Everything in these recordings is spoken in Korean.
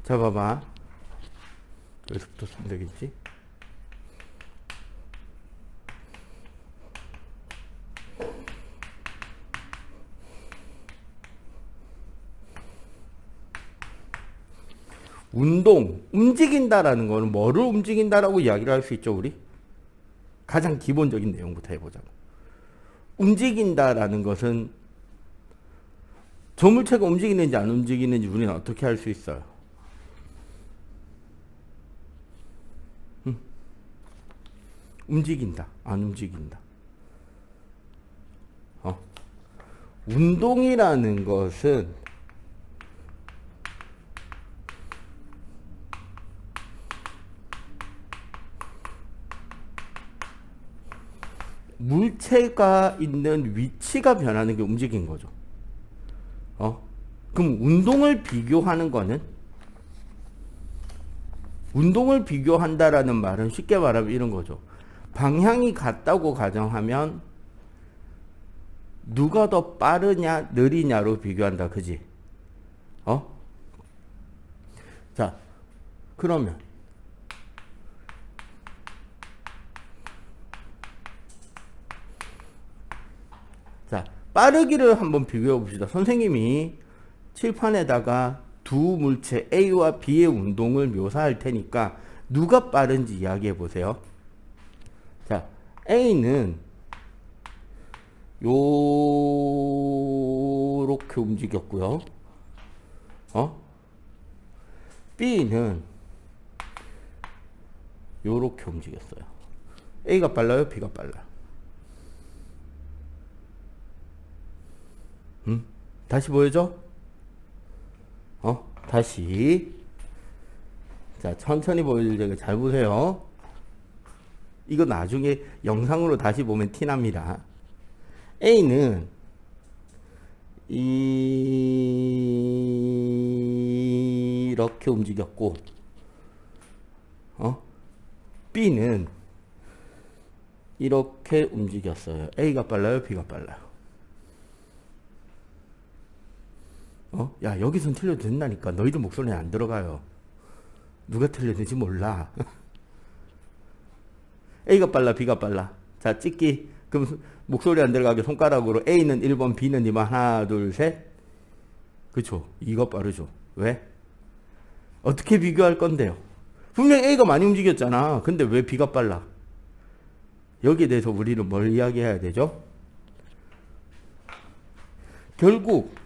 자, 봐봐. 여기서부터 쓰면 되겠지? 움직인다라는 거는 뭐를 움직인다라고 이야기를 할 수 있죠, 우리? 가장 기본적인 내용부터 해보자고. 움직인다라는 것은 조물체가 움직이는지 안 움직이는지 우리는 어떻게 할 수 있어요? 움직인다, 안 움직인다. 운동이라는 것은 물체가 있는 위치가 변하는 게 움직인 거죠. 그럼 운동을 비교한다라는 말은 쉽게 말하면 이런 거죠. 방향이 같다고 가정하면 누가 더 빠르냐 느리냐로 비교한다. 그지? 자, 그러면 자, 빠르기를 한번 비교해 봅시다. 선생님이 칠판에다가 두 물체 A와 B의 운동을 묘사할 테니까 누가 빠른지 이야기해 보세요. 자, A는 요렇게 움직였고요. B는 요렇게 움직였어요. A가 빨라요? B가 빨라요? 다시 보여줘? 다시. 자, 천천히 보여줄 테니까 잘 보세요. 이거 나중에 영상으로 다시 보면 티납니다. A는 이렇게 움직였고, B는 이렇게 움직였어요. A가 빨라요? B가 빨라요? 야, 여기선 틀려도 된다니까. 너희들 목소리는 안 들어가요. 누가 틀렸는지 몰라. A가 빨라, B가 빨라. 자, 찍기. 그럼 목소리 안 들어가게 손가락으로 A는 1번, B는 2번. 하나, 둘, 셋. 그쵸? 이거 빠르죠. 왜? 어떻게 비교할 건데요? 분명히 A가 많이 움직였잖아. 근데 왜 B가 빨라? 여기에 대해서 우리는 뭘 이야기해야 되죠? 결국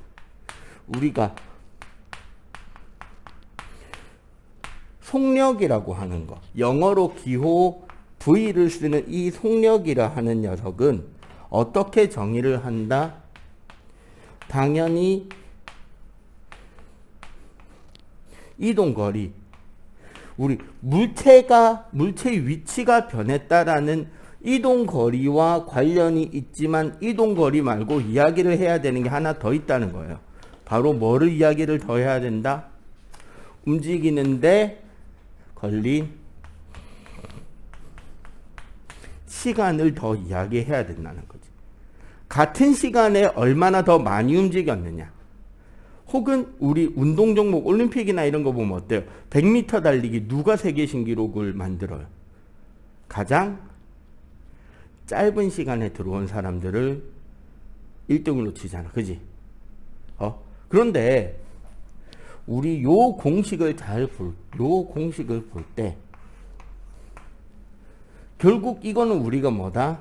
우리가 속력이라고 하는 거, 영어로 기호 V를 쓰는 이 속력이라 하는 녀석은 어떻게 정의를 한다? 당연히 이동거리, 우리 물체의 위치가 변했다라는 이동거리와 관련이 있지만 이동거리 말고 이야기를 해야 되는 게 하나 더 있다는 거예요. 바로 뭐를 이야기를 더 해야 된다? 움직이는데 걸린 시간을 더 이야기해야 된다는 거지. 같은 시간에 얼마나 더 많이 움직였느냐. 혹은 우리 운동 종목 올림픽이나 이런 거 보면 어때요? 100m 달리기 누가 세계 신기록을 만들어요? 가장 짧은 시간에 들어온 사람들을 1등으로 치잖아. 그지? 그런데 우리 요 공식을 볼 때 결국 이거는 우리가 뭐다?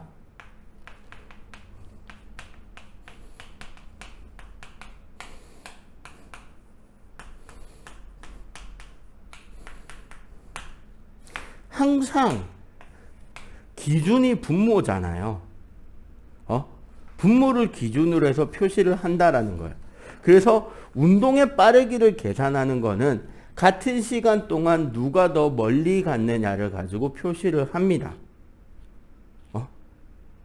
항상 기준이 분모잖아요. 분모를 기준으로 해서 표시를 한다라는 거예요. 그래서 운동의 빠르기를 계산하는 거는 같은 시간 동안 누가 더 멀리 갔느냐를 가지고 표시를 합니다.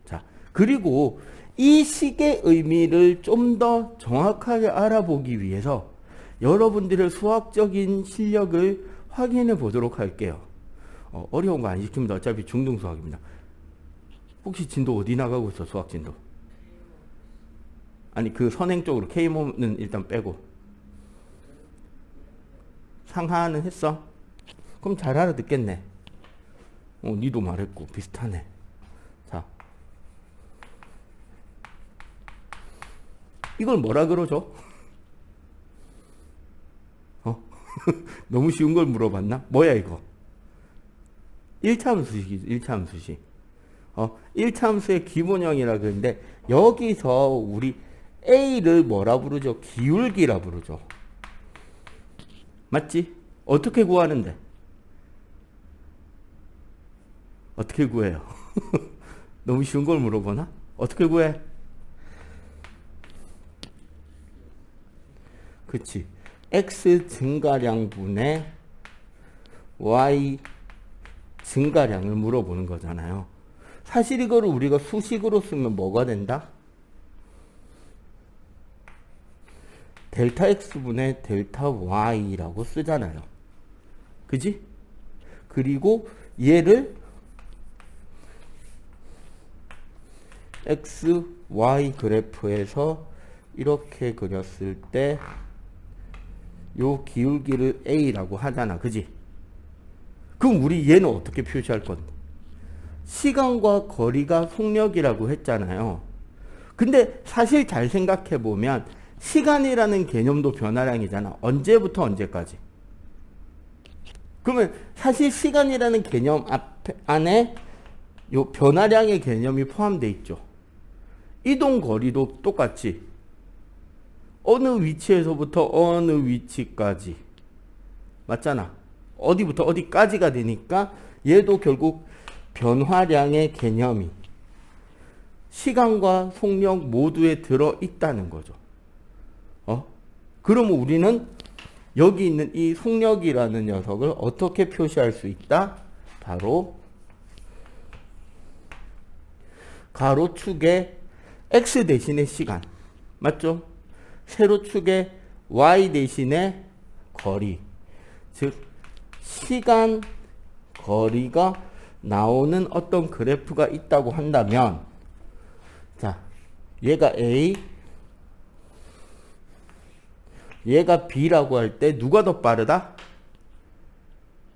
자, 그리고 이 식의 의미를 좀 더 정확하게 알아보기 위해서 여러분들의 수학적인 실력을 확인해 보도록 할게요. 어려운 거 안 시키면 어차피 중등 수학입니다. 혹시 진도 어디 나가고 있어? 수학 진도? 아니 그 선행 쪽으로 K모는 일단 빼고 상하는 했어? 그럼 잘 알아듣겠네. 니도 말했고 비슷하네. 자, 이걸 뭐라 그러죠? 너무 쉬운 걸 물어봤나? 뭐야 이거? 1차 함수식이죠. 1차 함수식. 1차 함수의 기본형이라 그러는데 여기서 우리 A를 뭐라 부르죠? 기울기라 부르죠. 맞지? 어떻게 구하는데? 어떻게 구해요? 너무 쉬운 걸 물어보나? 어떻게 구해? 그치. X 증가량분의 Y 증가량을 물어보는 거잖아요. 사실 이거를 우리가 수식으로 쓰면 뭐가 된다? 델타 X분의 델타 Y라고 쓰잖아요. 그지? 그리고 얘를 X, Y 그래프에서 이렇게 그렸을 때 요 기울기를 A라고 하잖아. 그지? 그럼 우리 얘는 어떻게 표시할 건데? 시간과 거리가 속력이라고 했잖아요. 근데 사실 잘 생각해 보면 시간이라는 개념도 변화량이잖아. 언제부터 언제까지? 그러면 사실 시간이라는 개념 안에 요 변화량의 개념이 포함되어 있죠. 이동 거리도 똑같이 어느 위치에서부터 어느 위치까지 맞잖아. 어디부터 어디까지가 되니까 얘도 결국 변화량의 개념이 시간과 속력 모두에 들어있다는 거죠. 그러면 우리는 여기 있는 이 속력이라는 녀석을 어떻게 표시할 수 있다? 바로 가로축에 X 대신에 시간. 맞죠? 세로축에 Y 대신에 거리. 즉 시간, 거리가 나오는 어떤 그래프가 있다고 한다면 자, 얘가 A, 얘가 B라고 할 때 누가 더 빠르다?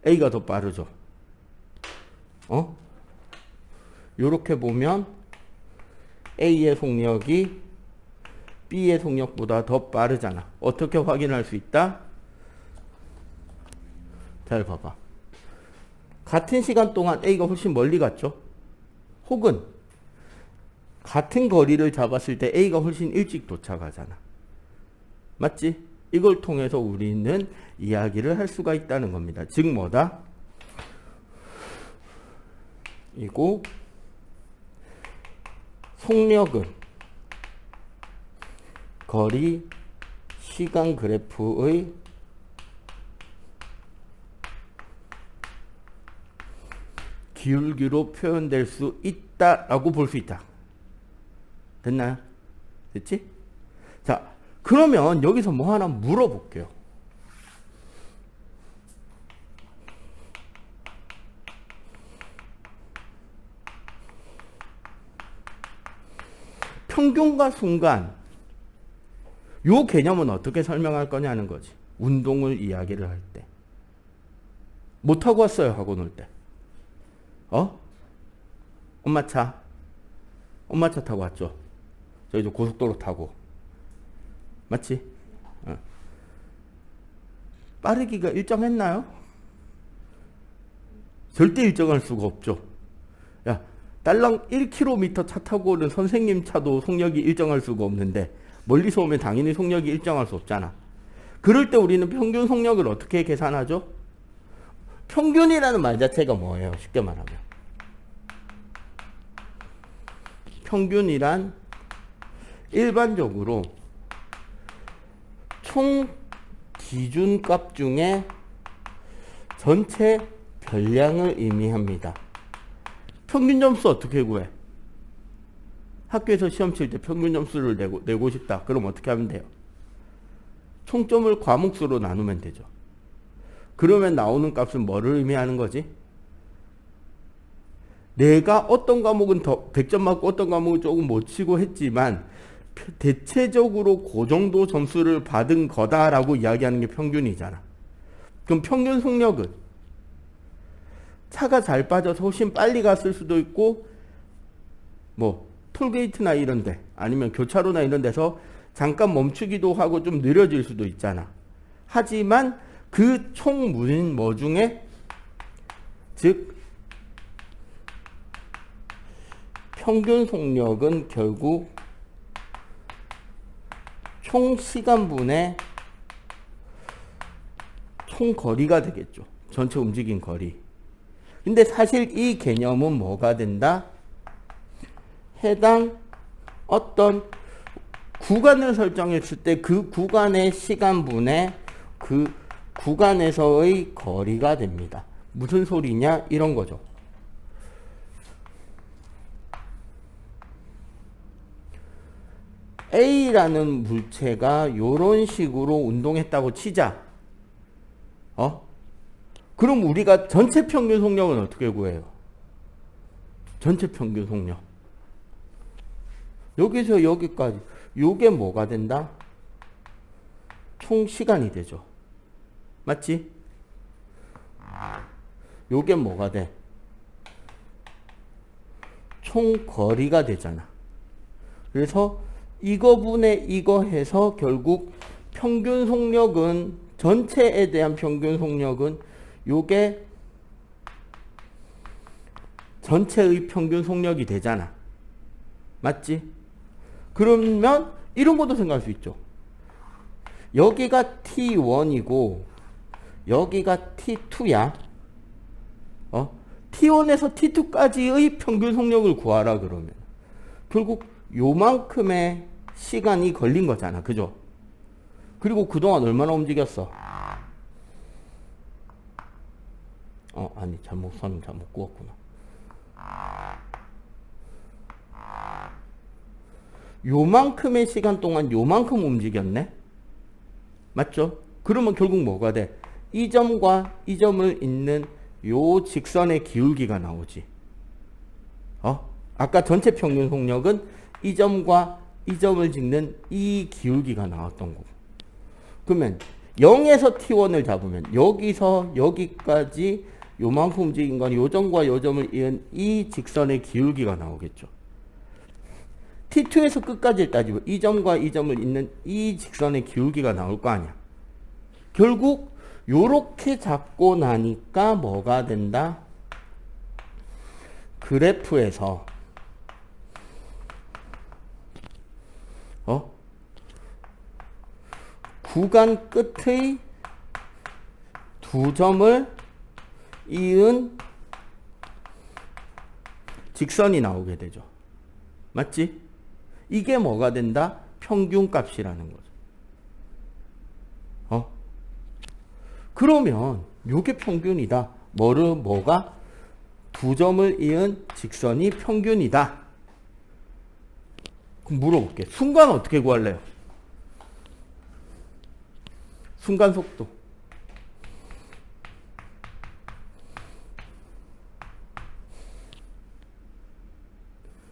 A가 더 빠르죠. 요렇게 보면 A의 속력이 B의 속력보다 더 빠르잖아. 어떻게 확인할 수 있다? 잘 봐봐. 같은 시간 동안 A가 훨씬 멀리 갔죠? 혹은 같은 거리를 잡았을 때 A가 훨씬 일찍 도착하잖아. 맞지? 이걸 통해서 우리는 이야기를 할 수가 있다는 겁니다. 즉 뭐다? 이고 속력은 거리, 시간 그래프의 기울기로 표현될 수 있다라고 볼 수 있다. 됐나요? 됐지? 자, 그러면 여기서 뭐 하나 물어볼게요. 평균과 순간 요 개념은 어떻게 설명할 거냐는 거지. 운동을 이야기를 할 때. 뭐 타고 왔어요, 학원 올 때? 엄마 차. 엄마 차 타고 왔죠. 저희도 고속도로 타고. 맞지? 빠르기가 일정했나요? 절대 일정할 수가 없죠. 야, 딸랑 1km 차 타고 오는 선생님 차도 속력이 일정할 수가 없는데 멀리서 오면 당연히 속력이 일정할 수 없잖아. 그럴 때 우리는 평균 속력을 어떻게 계산하죠? 평균이라는 말 자체가 뭐예요? 쉽게 말하면. 평균이란 일반적으로 총 기준값 중에 전체 별량을 의미합니다. 평균 점수 어떻게 구해? 학교에서 시험 칠 때 평균 점수를 내고 싶다. 그럼 어떻게 하면 돼요? 총점을 과목수로 나누면 되죠. 그러면 나오는 값은 뭐를 의미하는 거지? 내가 어떤 과목은 더 100점 맞고 어떤 과목은 조금 못 치고 했지만 대체적으로 그 정도 점수를 받은 거다라고 이야기하는 게 평균이잖아. 그럼 평균 속력은 차가 잘 빠져서 훨씬 빨리 갔을 수도 있고, 뭐 톨게이트나 이런 데 아니면 교차로나 이런 데서 잠깐 멈추기도 하고 좀 느려질 수도 있잖아. 하지만 그 총 뭐 중에, 즉 평균 속력은 결국 총 시간분의 총 거리가 되겠죠. 전체 움직인 거리. 근데 사실 이 개념은 뭐가 된다? 해당 어떤 구간을 설정했을 때 그 구간의 시간분의 그 구간에서의 거리가 됩니다. 무슨 소리냐? 이런 거죠. A라는 물체가 이런 식으로 운동했다고 치자. 그럼 우리가 전체 평균 속력은 어떻게 구해요? 전체 평균 속력. 여기서 여기까지. 요게 뭐가 된다? 총 시간이 되죠. 맞지? 요게 뭐가 돼? 총 거리가 되잖아. 그래서 이거분의 이거 해서 결국 평균 속력은, 전체에 대한 평균 속력은 요게 전체의 평균 속력이 되잖아. 맞지? 그러면 이런 것도 생각할 수 있죠. 여기가 T1이고 여기가 T2야. T1에서 T2까지의 평균 속력을 구하라 그러면 결국 요만큼의 시간이 걸린 거잖아. 그죠? 그리고 그동안 얼마나 움직였어? 아니 선을 잘못 그었구나. 요만큼의 시간 동안 요만큼 움직였네? 맞죠? 그러면 결국 뭐가 돼? 이 점과 이 점을 잇는 요 직선의 기울기가 나오지. 아까 전체 평균 속력은 이 점과 이 점을 짓는 이 기울기가 나왔던 거고. 그러면 0에서 T1을 잡으면 여기서 여기까지 요만큼 움직인 건 요 점과 요 점을 이은 이 직선의 기울기가 나오겠죠. T2에서 끝까지를 따지면 이 점과 이 점을 잇는 이 직선의 기울기가 나올 거 아니야. 결국 요렇게 잡고 나니까 뭐가 된다? 그래프에서 구간 끝의 두 점을 이은 직선이 나오게 되죠. 맞지? 이게 뭐가 된다? 평균값이라는 거죠. 그러면 요게 평균이다. 뭐가? 두 점을 이은 직선이 평균이다. 그럼 물어볼게. 순간 어떻게 구할래요? 순간 속도.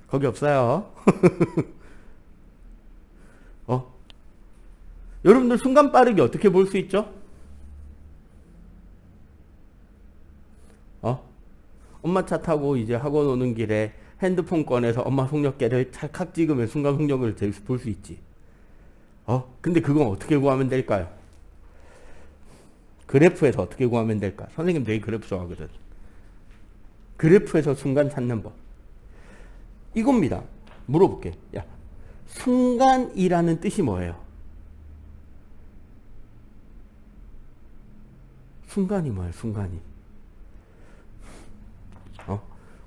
거기 없어요. 여러분들 순간 빠르기 어떻게 볼 수 있죠? 엄마 차 타고 이제 학원 오는 길에 핸드폰 꺼내서 엄마 속력계를 찰칵 찍으면 순간 속력을 볼 수 있지. 근데 그건 어떻게 구하면 될까요? 그래프에서 어떻게 구하면 될까? 선생님 되게 그래프 좋아하거든. 그래프에서 순간 찾는 법. 이겁니다. 물어볼게. 야, 순간이라는 뜻이 뭐예요? 순간이 뭐예요? 순간이.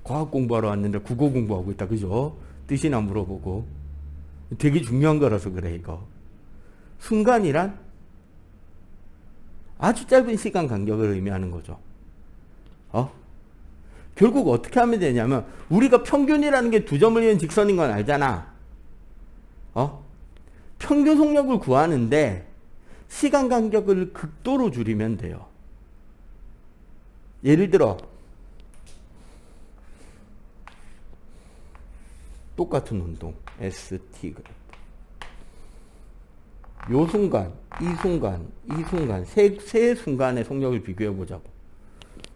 과학 공부하러 왔는데 국어 공부하고 있다. 그죠? 뜻이나 물어보고. 되게 중요한 거라서 그래 이거. 순간이란 아주 짧은 시간 간격을 의미하는 거죠. 결국 어떻게 하면 되냐면 우리가 평균이라는 게 두 점을 이은 직선인 건 알잖아. 평균 속력을 구하는데 시간 간격을 극도로 줄이면 돼요. 예를 들어 똑같은 운동 ST 그래프. 요 순간 이 순간, 세 순간의 속력을 비교해 보자고.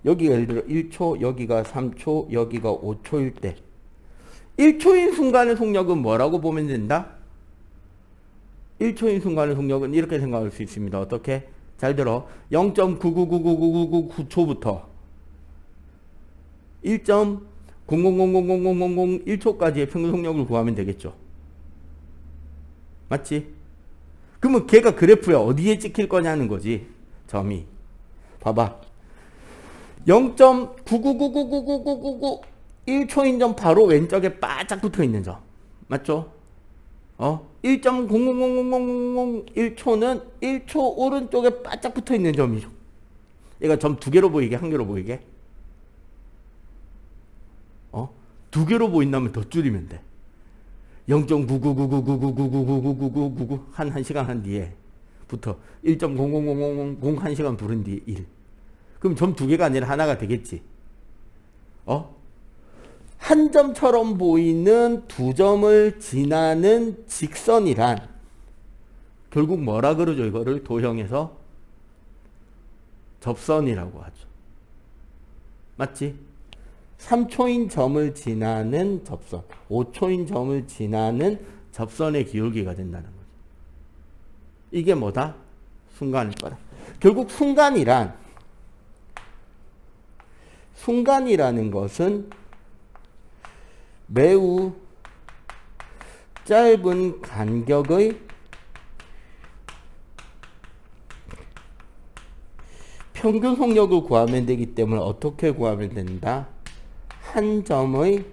여기가 예를 들어 1초, 여기가 3초, 여기가 5초일 때 1초인 순간의 속력은 뭐라고 보면 된다? 1초인 순간의 속력은 이렇게 생각할 수 있습니다. 어떻게? 잘 들어. 0.999999999초부터 1.000000001초까지의 평균 속력을 구하면 되겠죠. 맞지? 그러면 걔가 그래프에 어디에 찍힐 거냐는 거지. 점이. 봐봐. 0.999999999 1초인 점 바로 왼쪽에 바짝 붙어 있는 점. 맞죠? 1.0000001초는 1초 오른쪽에 바짝 붙어 있는 점이죠. 얘가 점 두 개로 보이게, 한 개로 보이게? 두 개로 보인다면 더 줄이면 돼. 0.9999999999999 한 시간 한 뒤에부터 1.0000001 1시간 부른 뒤에 1. 그럼 점 두 개가 아니라 하나가 되겠지. 한 점처럼 보이는 두 점을 지나는 직선이란 결국 뭐라 그러죠? 이거를 도형에서 접선이라고 하죠. 맞지? 3초인 점을 지나는 접선, 5초인 점을 지나는 접선의 기울기가 된다는 거죠. 이게 뭐다? 순간일 거다. 결국 순간이라는 것은 매우 짧은 간격의 평균 속력을 구하면 되기 때문에 어떻게 구하면 된다? 한 점의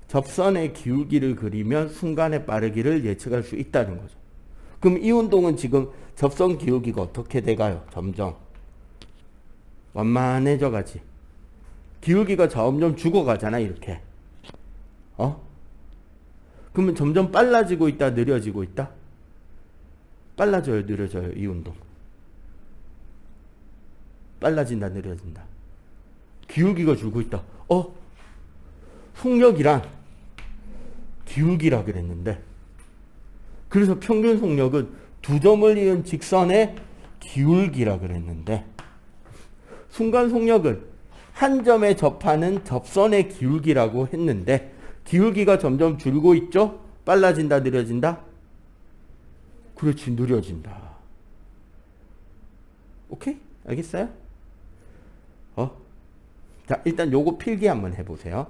접선의 기울기를 그리면 순간의 빠르기를 예측할 수 있다는 거죠. 그럼 이 운동은 지금 접선 기울기가 어떻게 돼가요? 점점 완만해져 가지. 기울기가 점점 죽어가잖아, 이렇게. 그러면 점점 빨라지고 있다, 느려지고 있다? 빨라져요, 느려져요, 이 운동? 빨라진다, 느려진다. 기울기가 줄고 있다. 속력이란 기울기라 그랬는데, 그래서 평균 속력은 두 점을 이은 직선의 기울기라 그랬는데, 순간 속력은 한 점에 접하는 접선의 기울기라고 했는데, 기울기가 점점 줄고 있죠? 빨라진다, 느려진다? 그렇지, 느려진다. 오케이? 알겠어요? 자, 일단 요거 필기 한번 해보세요.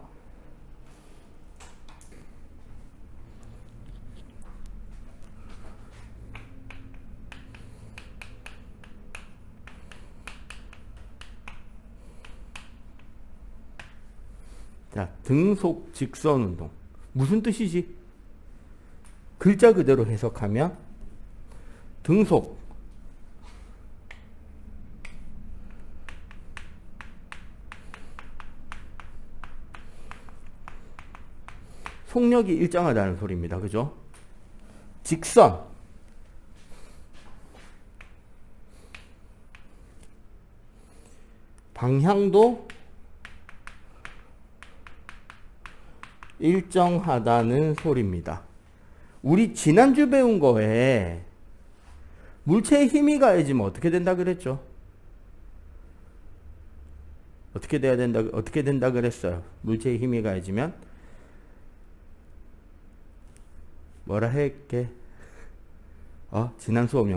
자, 등속 직선 운동. 무슨 뜻이지? 글자 그대로 해석하면 등속 속력이 일정하다는 소리입니다. 그죠? 직선 방향도 일정하다는 소리입니다. 우리 지난주 배운 거에 물체에 힘이 가해지면 어떻게 된다 그랬죠? 어떻게 된다 그랬어요? 물체에 힘이 가해지면 뭐라 했게? 지난 수업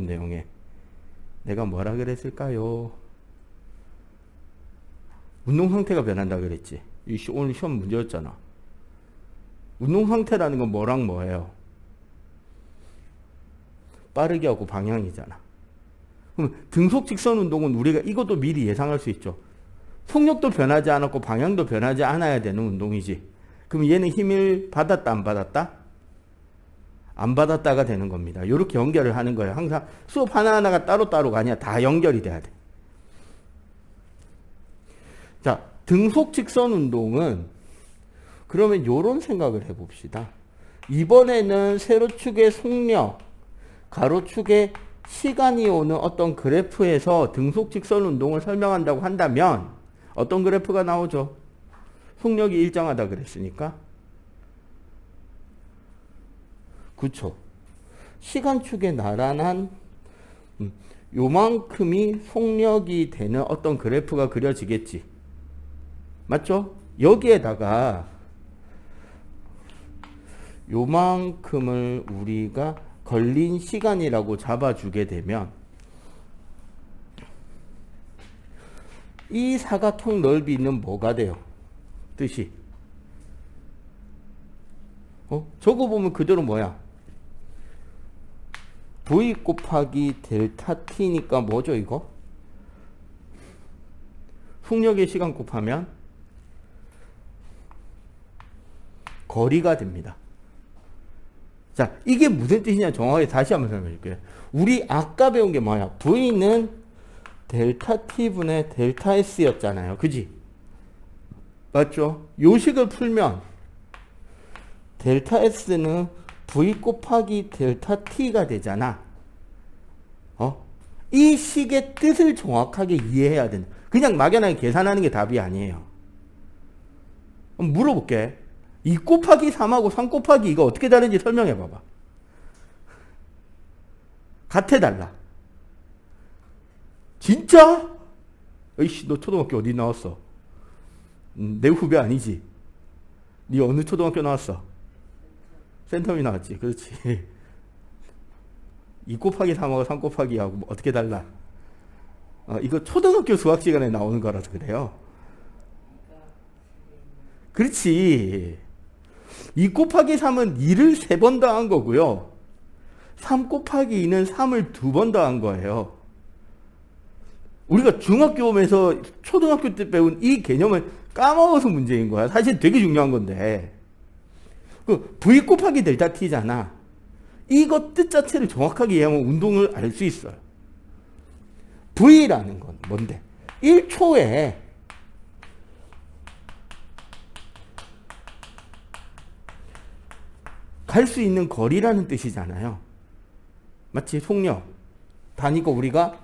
내용에 내가 뭐라 그랬을까요? 운동 상태가 변한다 그랬지. 오늘 시험 문제였잖아. 운동 상태라는 건 뭐랑 뭐예요? 빠르게 하고 방향이잖아. 그럼 등속 직선 운동은 우리가 이것도 미리 예상할 수 있죠. 속력도 변하지 않았고 방향도 변하지 않아야 되는 운동이지. 그럼 얘는 힘을 받았다, 안 받았다? 안 받았다가 되는 겁니다. 이렇게 연결을 하는 거예요. 항상 수업 하나하나가 따로따로가 아니야. 다 연결이 돼야 돼. 자, 등속 직선 운동은 그러면 이런 생각을 해봅시다. 이번에는 세로축의 속력, 가로축의 시간이 오는 어떤 그래프에서 등속 직선 운동을 설명한다고 한다면 어떤 그래프가 나오죠? 속력이 일정하다 그랬으니까. 그쵸. 시간축에 나란한 요만큼이 속력이 되는 어떤 그래프가 그려지겠지. 맞죠? 여기에다가 요만큼을 우리가 걸린 시간이라고 잡아주게 되면 이 사각형 넓이는 뭐가 돼요? 뜻이. 저거 보면 그대로 뭐야? V 곱하기 델타 T니까 뭐죠 이거? 속력의 시간 곱하면 거리가 됩니다. 자, 이게 무슨 뜻이냐 정확하게 다시 한번 설명해 줄게요. 우리 아까 배운 게 뭐야? V는 델타 T분의 델타 S였잖아요. 그지? 맞죠? 요식을 풀면 델타 S는 V 곱하기 델타 T가 되잖아. 이 식의 뜻을 정확하게 이해해야 된다. 그냥 막연하게 계산하는 게 답이 아니에요. 물어볼게. 2 곱하기 3하고 3 곱하기 2가 어떻게 다른지 설명해 봐봐. 같아 달라? 진짜? 에이씨, 너 초등학교 어디 나왔어? 내 후배 아니지? 네 어느 초등학교 나왔어? 센텀이 나왔지. 그렇지. 2 곱하기 3하고 3 곱하기 2하고 어떻게 달라? 이거 초등학교 수학 시간에 나오는 거라서 그래요. 그렇지. 2 곱하기 3은 2를 3번 더한 거고요. 3 곱하기 2는 3을 2번 더한 거예요. 우리가 중학교 오면서 초등학교 때 배운 이 개념을 까먹어서 문제인 거야. 사실 되게 중요한 건데. V 곱하기 델타 T잖아. 이거 뜻 자체를 정확하게 이해하면 운동을 알 수 있어요. V라는 건 뭔데? 1초에 갈 수 있는 거리라는 뜻이잖아요. 마치 속력. 단위가 우리가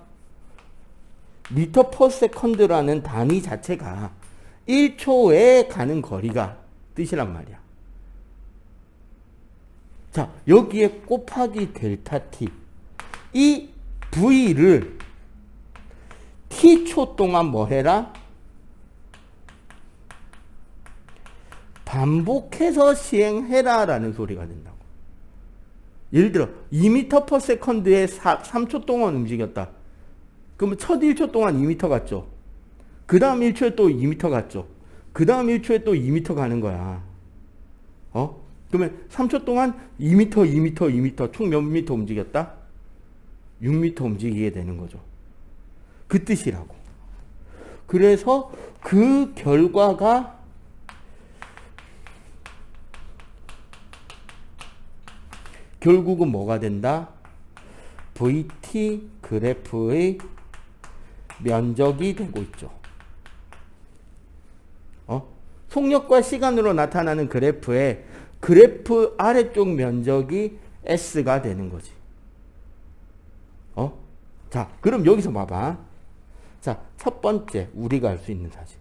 미터 퍼 세컨드라는 단위 자체가 1초에 가는 거리가 뜻이란 말이야. 자, 여기에 곱하기 델타 T. 이 V를 T초 동안 뭐 해라? 반복해서 시행해라 라는 소리가 된다고. 예를 들어 2m per second에 3초 동안 움직였다. 그러면 첫 1초 동안 2m 갔죠. 그 다음 1초에 또 2m 갔죠. 그 다음 1초에 또 2m 가는 거야. 그러면 3초 동안 2m, 2m, 2m 총 몇 미터 움직였다? 6m 움직이게 되는 거죠. 그 뜻이라고. 그래서 그 결과가 결국은 뭐가 된다? VT 그래프의 면적이 되고 있죠. 속력과 시간으로 나타나는 그래프의 그래프 아래쪽 면적이 S가 되는 거지. 자, 그럼 여기서 봐봐. 자, 첫 번째 우리가 알 수 있는 사실.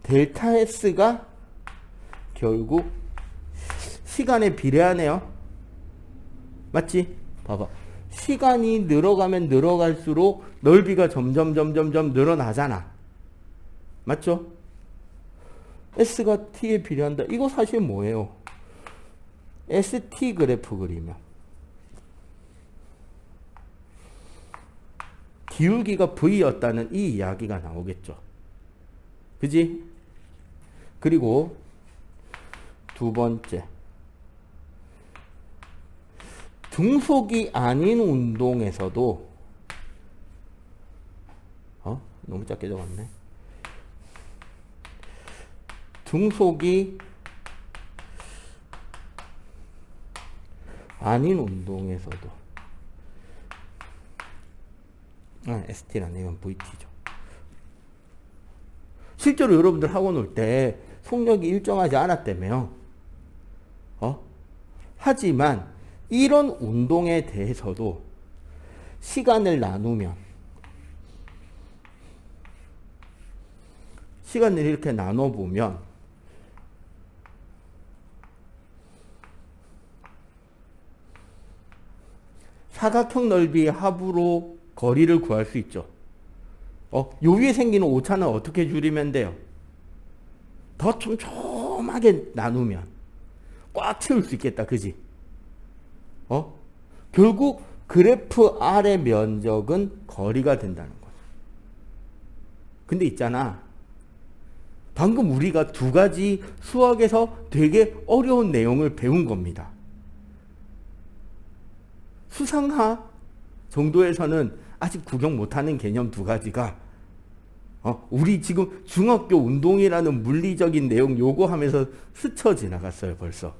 델타 S가 결국 시간에 비례하네요. 맞지? 봐봐. 시간이 늘어가면 늘어갈수록 넓이가 점점 늘어나잖아. 맞죠? S가 T에 비례한다. 이거 사실 뭐예요? ST 그래프 그리면 기울기가 V였다는 이 이야기가 나오겠죠. 그지? 그리고 두 번째. 중속이 아닌 운동에서도 너무 작게 적었네. 중속이 아닌 운동에서도 ST라네. 이건 VT죠. 실제로 여러분들 학원 올 때 속력이 일정하지 않았다며요. 하지만 이런 운동에 대해서도 시간을 나누면 시간을 이렇게 나눠보면 사각형 넓이의 합으로 거리를 구할 수 있죠. 요 위에 생기는 오차는 어떻게 줄이면 돼요? 더 촘촘하게 나누면 꽉 채울 수 있겠다. 그지? 결국 그래프 R의 면적은 거리가 된다는 거죠. 근데 있잖아. 방금 우리가 두 가지 수학에서 되게 어려운 내용을 배운 겁니다. 수상하 정도에서는 아직 구경 못하는 개념 두 가지가 우리 지금 중학교 운동이라는 물리적인 내용 요거 하면서 스쳐 지나갔어요. 벌써.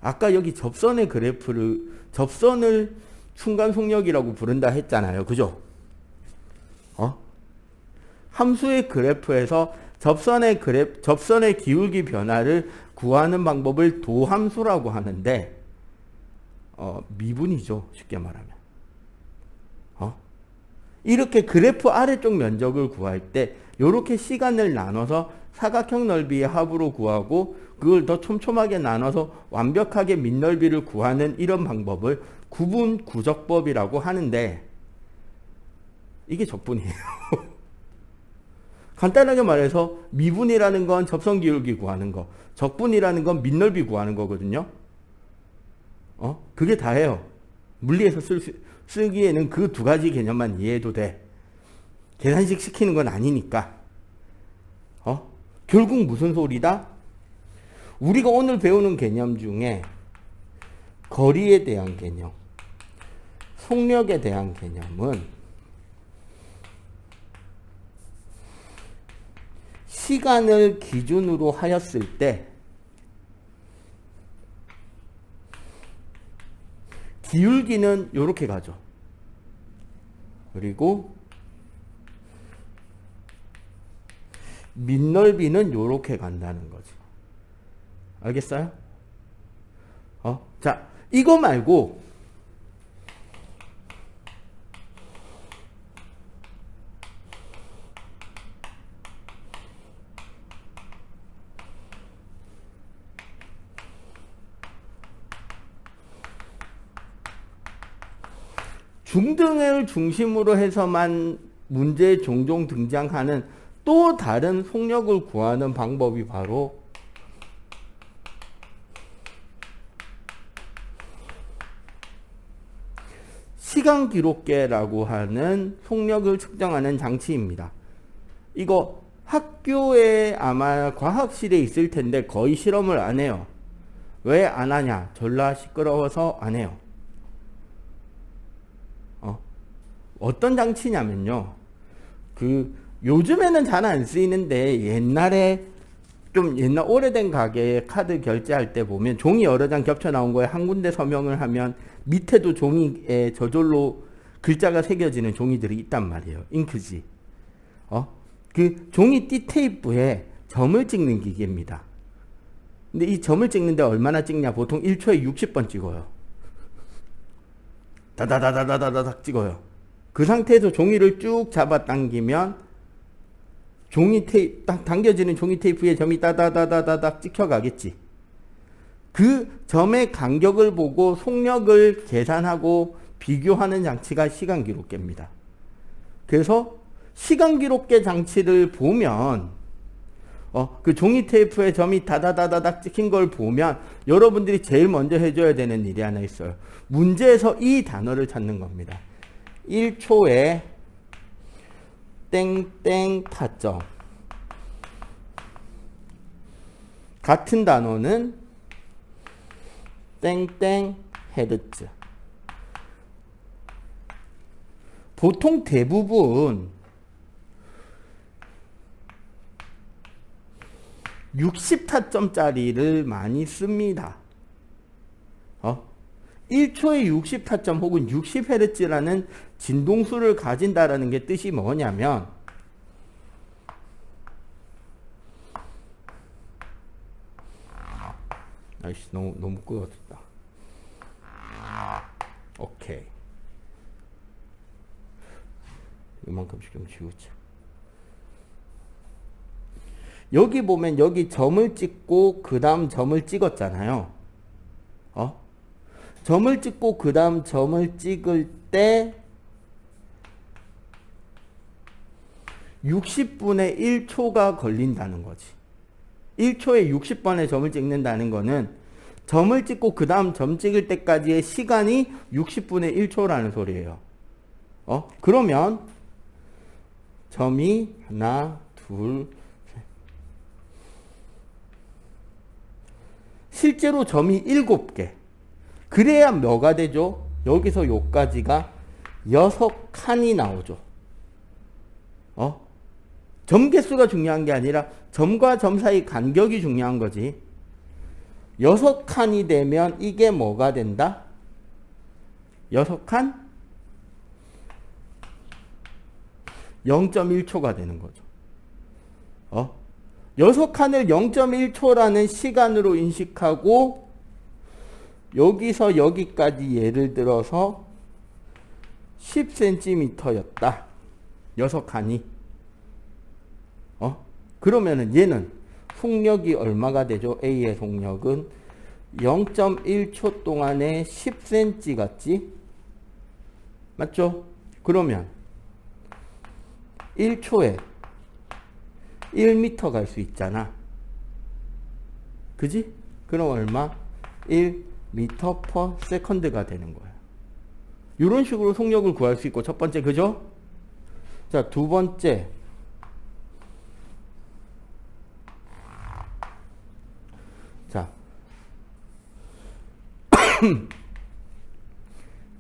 아까 여기 접선의 그래프를 접선을 순간 속력이라고 부른다 했잖아요. 그죠? 함수의 그래프에서 접선의 기울기 변화를 구하는 방법을 도함수라고 하는데 미분이죠. 쉽게 말하면. 이렇게 그래프 아래쪽 면적을 구할 때 이렇게 시간을 나눠서 사각형 넓이의 합으로 구하고 그걸 더 촘촘하게 나눠서 완벽하게 밑넓이를 구하는 이런 방법을 구분 구적법이라고 하는데 이게 적분이에요. 간단하게 말해서 미분이라는 건 접선 기울기 구하는 거, 적분이라는 건 밑넓이 구하는 거거든요. 그게 다예요. 물리에서 쓰기에는 그 두 가지 개념만 이해해도 돼. 계산식 시키는 건 아니니까. 결국 무슨 소리다? 우리가 오늘 배우는 개념 중에 거리에 대한 개념, 속력에 대한 개념은 시간을 기준으로 하였을 때 기울기는 이렇게 가죠. 그리고 밑넓이는 이렇게 간다는 거지. 알겠어요? 자, 이거 말고 중등을 중심으로 해서만 문제에 종종 등장하는 또 다른 속력을 구하는 방법이 바로 시간 기록계라고 하는 속력을 측정하는 장치입니다. 이거 학교에 아마 과학실에 있을 텐데 거의 실험을 안 해요. 왜 안 하냐? 졸라 시끄러워서 안 해요. 어떤 장치냐면요. 요즘에는 잘 안 쓰이는데 옛날에 좀 옛날 오래된 가게에 카드 결제할 때 보면 종이 여러 장 겹쳐 나온 거에 한 군데 서명을 하면 밑에도 종이에 저절로 글자가 새겨지는 종이들이 있단 말이에요. 잉크지. 그 종이 띠테이프에 점을 찍는 기계입니다. 근데 이 점을 찍는데 얼마나 찍냐? 보통 1초에 60번 찍어요. 다다다다다다닥 찍어요. 그 상태에서 종이를 쭉 잡아 당기면 딱 당겨지는 종이 테이프에 점이 따다다다다닥 찍혀가겠지. 그 점의 간격을 보고 속력을 계산하고 비교하는 장치가 시간 기록계입니다. 그래서 시간 기록계 장치를 보면 그 종이 테이프에 점이 다다다다닥 찍힌 걸 보면 여러분들이 제일 먼저 해줘야 되는 일이 하나 있어요. 문제에서 이 단어를 찾는 겁니다. 1초에 땡땡 타점. 같은 단어는 땡땡 헤르츠. 보통 대부분 60타점짜리를 많이 씁니다. 1초에 60타점 혹은 60Hz라는 진동수를 가진다라는 게 뜻이 뭐냐면 아이씨 너무 끄어졌다. 오케이. 이만큼씩 좀 지우자. 여기 보면 여기 점을 찍고 그 다음 점을 찍었잖아요. 점을 찍고 그 다음 점을 찍을 때 60분의 1초가 걸린다는 거지. 1초에 60번의 점을 찍는다는 거는 점을 찍고 그 다음 점 찍을 때까지의 시간이 60분의 1초라는 소리예요. 그러면 점이 하나, 둘, 셋. 실제로 점이 7개. 그래야 뭐가 되죠? 여기서 요까지가 6칸이 나오죠. 점 개수가 중요한 게 아니라 점과 점 사이 간격이 중요한 거지. 6칸이 되면 이게 뭐가 된다? 6칸? 0.1초가 되는 거죠. 6칸을 0.1초라는 시간으로 인식하고 여기서 여기까지 예를 들어서 10cm였다. 6칸이. 그러면은 얘는 속력이 얼마가 되죠? A의 속력은 0.1초 동안에 10cm 같지? 맞죠? 그러면 1초에 1m 갈 수 있잖아. 그지? 그럼 얼마? 1m/s가 되는 거야. 이런 식으로 속력을 구할 수 있고, 첫 번째, 그죠? 자, 두 번째. 자,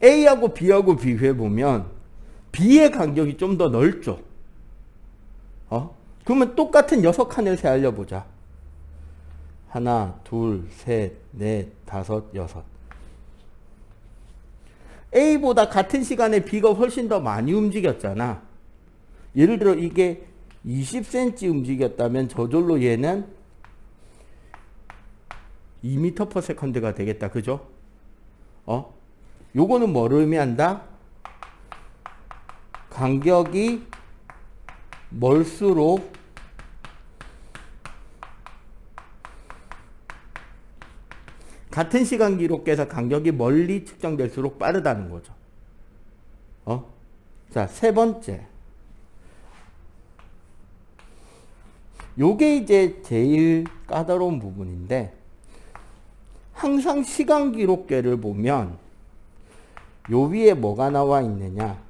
A하고 B하고 비교해보면 B의 간격이 좀 더 넓죠. 그러면 똑같은 6칸을 세알려보자. 하나, 둘, 셋, 넷, 다섯, 여섯. A보다 같은 시간에 B가 훨씬 더 많이 움직였잖아. 예를 들어 이게 20cm 움직였다면 저절로 얘는 2m/s가 되겠다. 그죠? 요거는 뭐를 의미한다? 간격이 멀수록 같은 시간 기록계에서 간격이 멀리 측정될수록 빠르다는 거죠. 자, 세 번째. 요게 이제 제일 까다로운 부분인데, 항상 시간 기록계를 보면 요 위에 뭐가 나와 있느냐?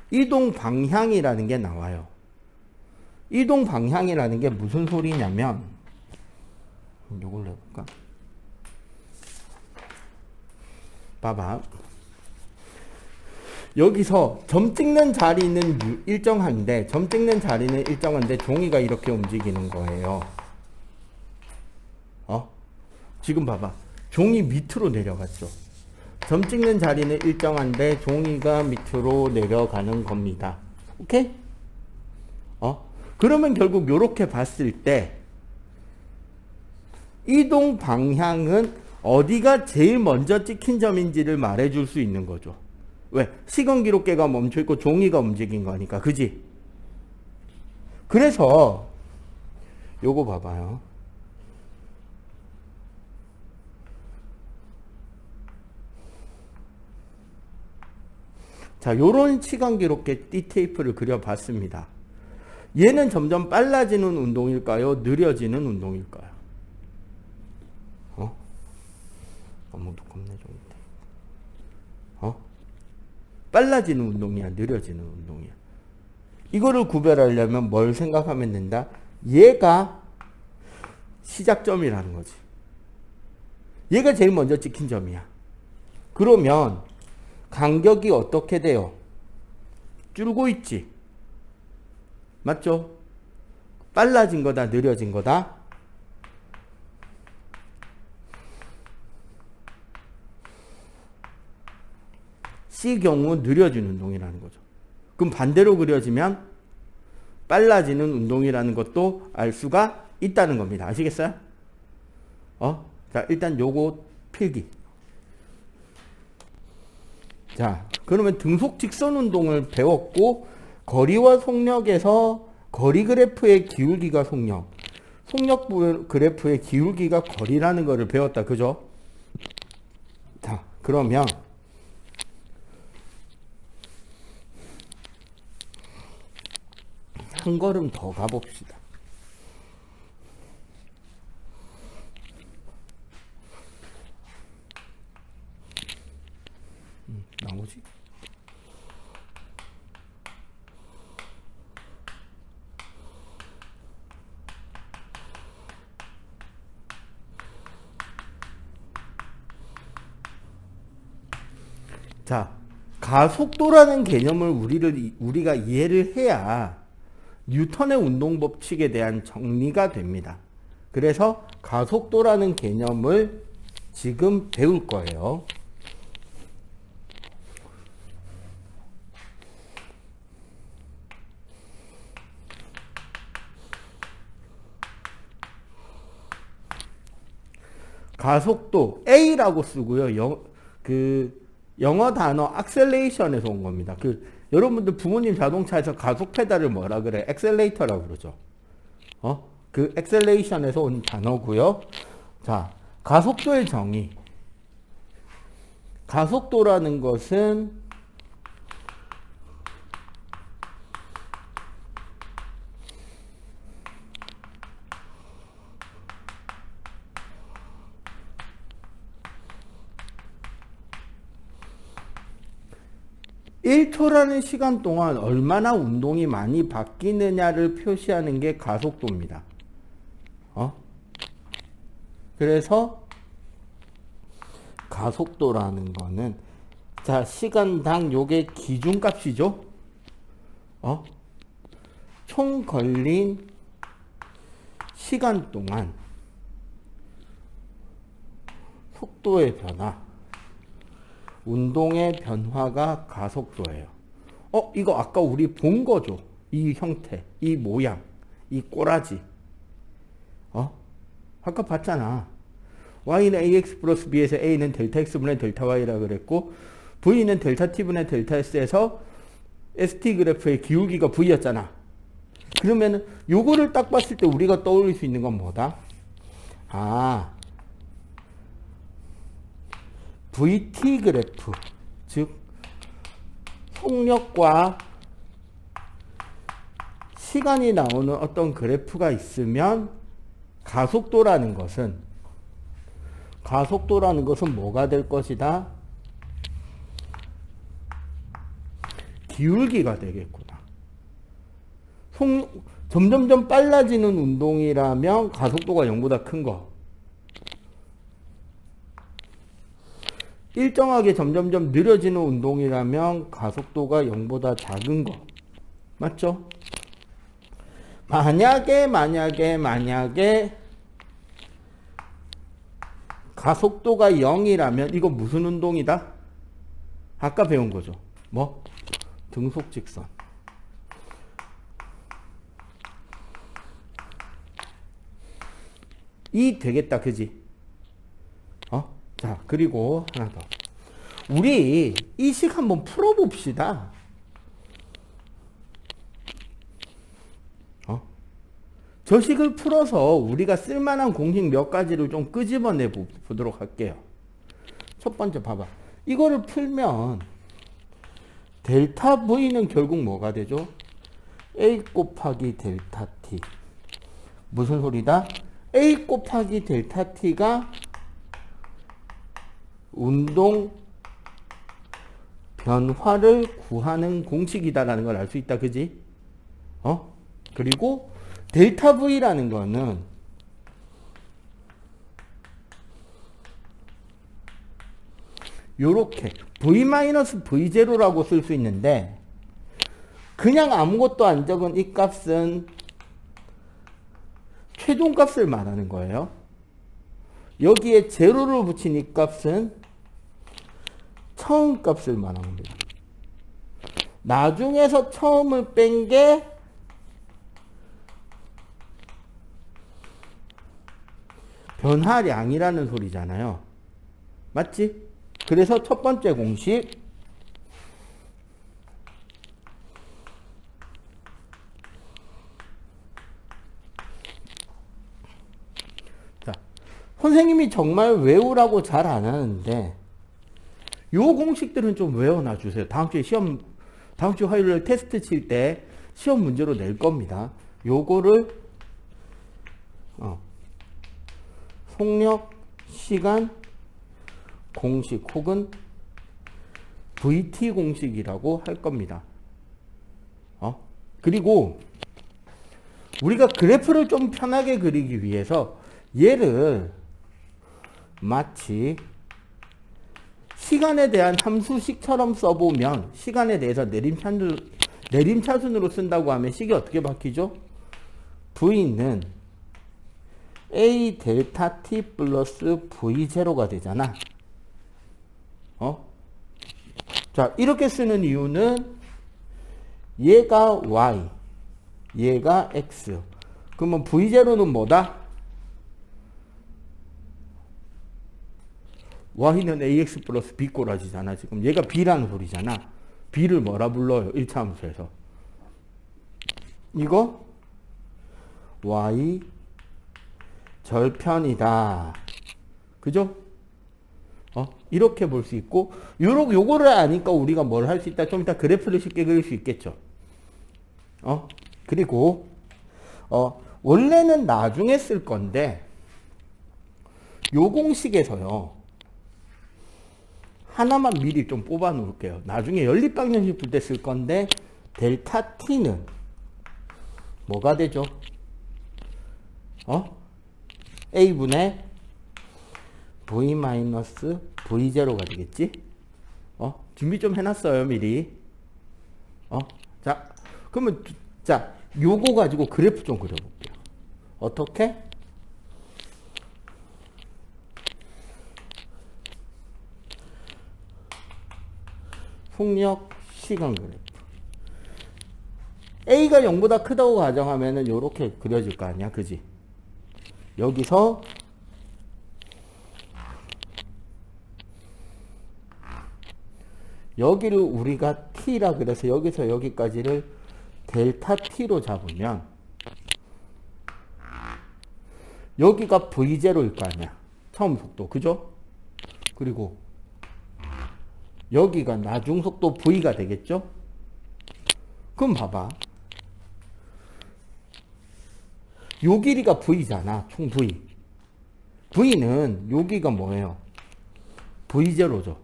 이동 방향이라는 게 나와요. 이동 방향이라는 게 무슨 소리냐면, 요걸 해볼까? 봐봐. 여기서 점 찍는 자리는 일정한데, 점 찍는 자리는 일정한데 종이가 이렇게 움직이는 거예요. 지금 봐봐. 종이 밑으로 내려갔죠. 점 찍는 자리는 일정한데 종이가 밑으로 내려가는 겁니다. 오케이? 그러면 결국 이렇게 봤을 때 이동 방향은 어디가 제일 먼저 찍힌 점인지를 말해줄 수 있는 거죠. 왜? 시간 기록계가 멈춰있고 종이가 움직인 거니까. 그지? 그래서 요거 봐봐요. 자, 요런 시간 기록계 D테이프를 그려봤습니다. 얘는 점점 빨라지는 운동일까요? 느려지는 운동일까요? 너무 두껍네, 종인데. 빨라지는 운동이야, 느려지는 운동이야. 이거를 구별하려면 뭘 생각하면 된다? 얘가 시작점이라는 거지. 얘가 제일 먼저 찍힌 점이야. 그러면 간격이 어떻게 돼요? 줄고 있지. 맞죠? 빨라진 거다, 느려진 거다? C 경우 느려진 운동이라는 거죠. 그럼 반대로 그려지면 빨라지는 운동이라는 것도 알 수가 있다는 겁니다. 아시겠어요? 자, 일단 요거 필기. 자, 그러면 등속 직선 운동을 배웠고 거리와 속력에서 거리 그래프의 기울기가 속력, 속력 그래프의 기울기가 거리라는 것을 배웠다. 그죠? 자, 그러면 한 걸음 더 가봅시다. 나오지? 자, 가속도라는 개념을 우리가 이해를 해야 뉴턴의 운동 법칙에 대한 정리가 됩니다. 그래서 가속도라는 개념을 지금 배울 거예요. 가속도 A라고 쓰고요. 영어 단어 acceleration에서 온 겁니다. 여러분들 부모님 자동차에서 가속 페달을 뭐라 그래? accelerator라고 그러죠. 그 acceleration에서 온 단어고요. 자, 가속도의 정의. 가속도라는 것은 1초라는 시간 동안 얼마나 운동이 많이 바뀌느냐를 표시하는 게 가속도입니다. 그래서 가속도라는 거는 자, 시간당 요게 기준값이죠. 총 걸린 시간 동안 속도의 변화, 운동의 변화가 가속도예요. 이거 아까 우리 본 거죠. 이 형태, 이 모양, 이 꼬라지. 아까 봤잖아. y는 ax 플러스 b에서 a는 델타 x분의 델타 y라 그랬고 v는 델타 t분의 델타 s에서 st 그래프의 기울기가 v였잖아. 그러면은 요거를 딱 봤을 때 우리가 떠올릴 수 있는 건 뭐다? VT 그래프, 즉 속력과 시간이 나오는 어떤 그래프가 있으면 가속도라는 것은 뭐가 될 것이다? 기울기가 되겠구나. 점점점 빨라지는 운동이라면 가속도가 0보다 큰 거. 일정하게 점점점 느려지는 운동이라면 가속도가 0보다 작은 거. 맞죠? 만약에 가속도가 0이라면 이거 무슨 운동이다? 아까 배운 거죠. 뭐? 등속 직선. 이 되겠다. 그지? 자, 그리고 하나 더. 우리 이 식 한번 풀어봅시다. 저 식을 풀어서 우리가 쓸만한 공식 몇 가지를 좀 끄집어내 보도록 할게요. 첫 번째 봐봐. 이거를 풀면 델타 V는 결국 뭐가 되죠? A 곱하기 델타 T. 무슨 소리다? A 곱하기 델타 T가 운동 변화를 구하는 공식이다라는 걸 알 수 있다. 그지? 그리고 델타 V라는 거는 요렇게 V-V0라고 쓸 수 있는데 그냥 아무것도 안 적은 이 값은 최종값을 말하는 거예요. 여기에 제로를 붙인 이 값은 처음 값을 말하는 겁니다. 나중에서 처음을 뺀 게 변화량이라는 소리잖아요. 맞지? 그래서 첫 번째 공식 선생님이 정말 외우라고 잘 안 하는데 요 공식들은 좀 외워놔 주세요. 다음 주 화요일 테스트 칠 때 시험 문제로 낼 겁니다. 요거를 속력, 시간, 공식 혹은 VT 공식이라고 할 겁니다. 그리고 우리가 그래프를 좀 편하게 그리기 위해서 얘를 마치 시간에 대한 함수식처럼 써보면 시간에 대해서 내림차순으로 쓴다고 하면 식이 어떻게 바뀌죠? V는 A 델타 T 플러스 V0가 되잖아. 자, 이렇게 쓰는 이유는 얘가 Y, 얘가 X. 그러면 V0는 뭐다? Y는 AX 플러스 B 꼬라지잖아. 지금 얘가 B라는 소리잖아. B를 뭐라 불러요? 1차 함수에서. 이거 Y 절편이다. 그죠? 이렇게 볼 수 있고, 요거를 아니까 우리가 뭘 할 수 있다. 좀 이따 그래프를 쉽게 그릴 수 있겠죠. 그리고, 원래는 나중에 쓸 건데, 요 공식에서요, 하나만 미리 좀 뽑아 놓을게요. 나중에 연립방정식 풀 때 쓸 건데, 델타 T는 뭐가 되죠? A분의 V-V0가 되겠지? 준비 좀 해놨어요, 미리. 자, 그러면, 자, 요거 가지고 그래프 좀 그려볼게요. 어떻게? 속력, 시간 그래프. A가 0보다 크다고 가정하면은 요렇게 그려질 거 아니야, 그지? 여기서 여기를 우리가 T라 그래서 여기서 여기까지를 델타 T로 잡으면 여기가 V0일 거 아니야. 처음 속도. 그죠? 그리고 여기가 나중 속도 V가 되겠죠? 그럼 봐봐. 요 길이가 V잖아. 총 V. V는 여기가 뭐예요? V0죠.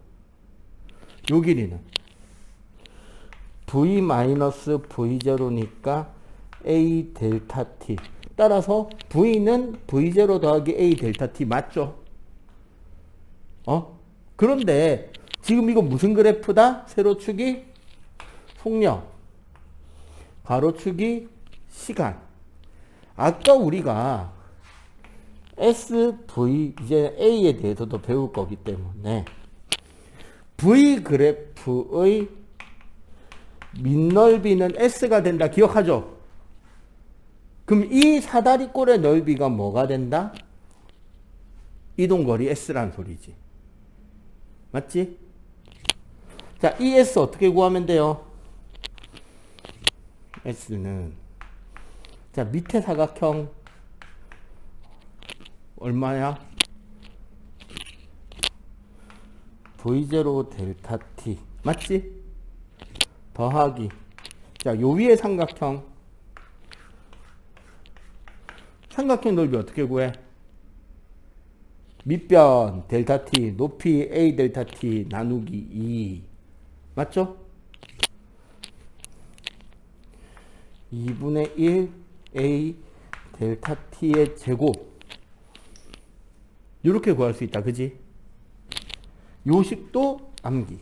요 길이는 V-V0니까 A 델타 T. 따라서 V는 V0 더하기 A 델타 T 맞죠? 그런데 지금 이거 무슨 그래프다? 세로축이 속력, 가로축이 시간. 아까 우리가 SV, 이제 A에 대해서도 배울 거기 때문에 V 그래프의 밑넓이는 S가 된다. 기억하죠? 그럼 이 사다리꼴의 넓이가 뭐가 된다? 이동거리 S란 소리지. 맞지? 자, 이 S 어떻게 구하면 돼요? S는 자, 밑에 사각형 얼마야? V0 델타 T. 맞지? 더하기. 자, 요 위에 삼각형 넓이 어떻게 구해? 밑변 델타 T, 높이 A 델타 T 나누기 2. 맞죠? 2분의 1 A 델타 T의 제곱. 이렇게 구할 수 있다. 그지? 요식도 암기.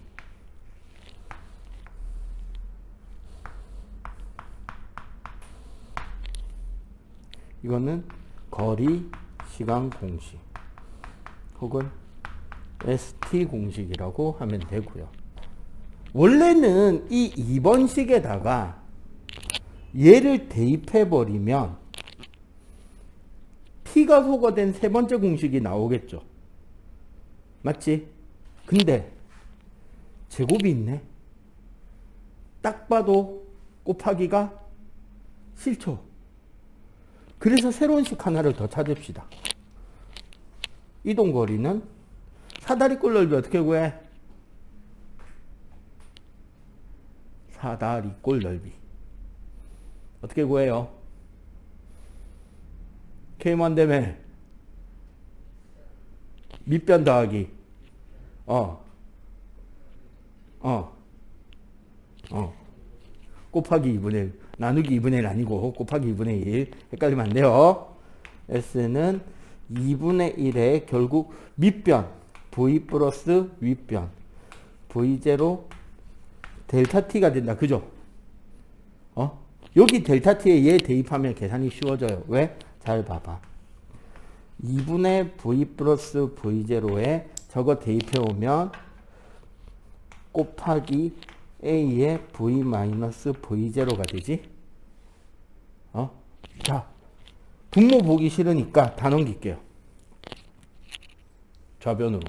이거는 거리 시간 공식 혹은 ST 공식이라고 하면 되고요. 원래는 이 2번식에다가 얘를 대입해 버리면 T가 소거된 세 번째 공식이 나오겠죠. 맞지? 근데 제곱이 있네. 딱 봐도 곱하기가 싫죠. 그래서 새로운 식 하나를 더 찾읍시다. 이동거리는 사다리꼴 넓이 어떻게 구해? 사다리꼴 넓이 어떻게 구해요? K만 되면 밑변 더하기 곱하기 2분의 1 나누기 2분의 1 아니고 곱하기 2분의 1 헷갈리면 안 돼요. S는 2분의 1에 결국 밑변 V 플러스 윗변 V0 델타 T가 된다. 그죠? 여기 델타 T에 얘 대입하면 계산이 쉬워져요. 왜? 잘 봐봐. 2분의 V 플러스 V0에 저거 대입해 오면 곱하기 A의 V 마이너스 V0가 되지? 자, 분모 보기 싫으니까 다 넘길게요. 좌변으로.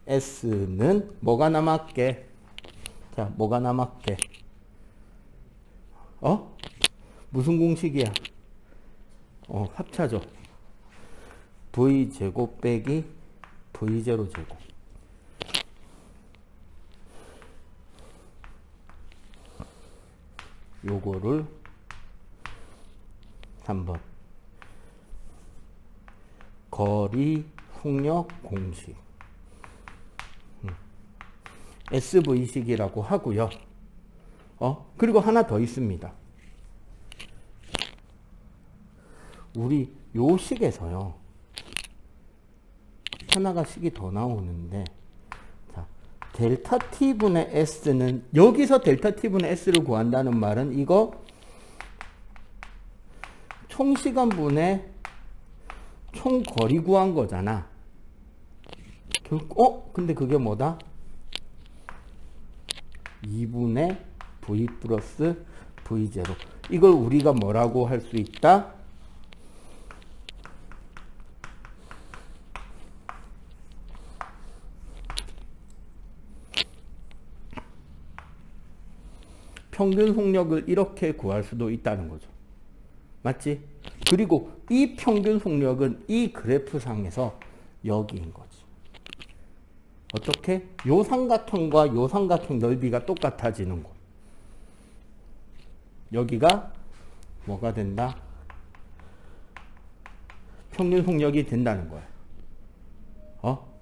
2AS는 뭐가 남았게? 자, 뭐가 남았게? 무슨 공식이야? 합차죠. V제곱 빼기 V0 제곱. 요거를 3번 거리 속력 공식 SV식이라고 하고요. 그리고 하나 더 있습니다. 우리 요 식에서요. 하나가 식이 더 나오는데 자, 델타 T분의 S는 여기서 델타 T분의 S를 구한다는 말은 이거 총시간분의 총거리 구한 거잖아. 근데 그게 뭐다? 2분의 V 플러스 V0. 이걸 우리가 뭐라고 할 수 있다? 평균 속력을 이렇게 구할 수도 있다는 거죠. 맞지? 그리고 이 평균 속력은 이 그래프상에서 여기인 거지. 어떻게? 요 삼각형과 요 삼각형 넓이가 똑같아지는 곳. 여기가 뭐가 된다? 평균 속력이 된다는 거야.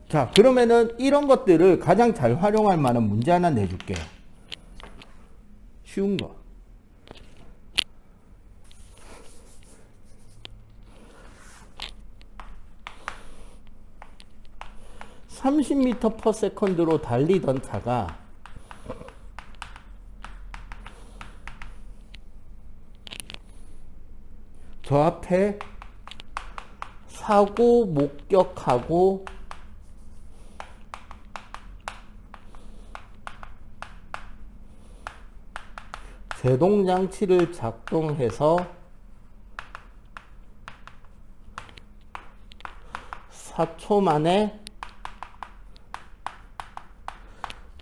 자, 그러면은 이런 것들을 가장 잘 활용할 만한 문제 하나 내줄게요. 쉬운 거. (30m/s로) 달리던 차가 저 앞에 사고 목격하고 제동장치를 작동해서 4초 만에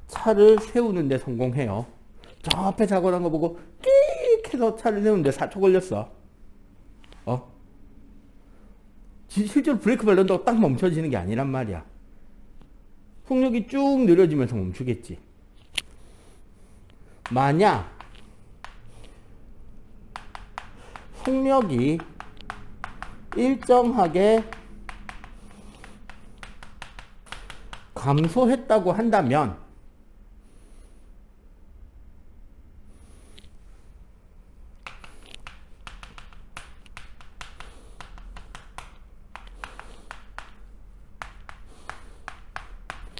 차를 세우는데 성공해요. 저 앞에 사고 난 거 보고 끽 해서 차를 세우는데 4초 걸렸어. 실제로 브레이크 밟는다고 딱 멈춰지는 게 아니란 말이야. 속력이 쭉 느려지면서 멈추겠지. 만약 속력이 일정하게 감소했다고 한다면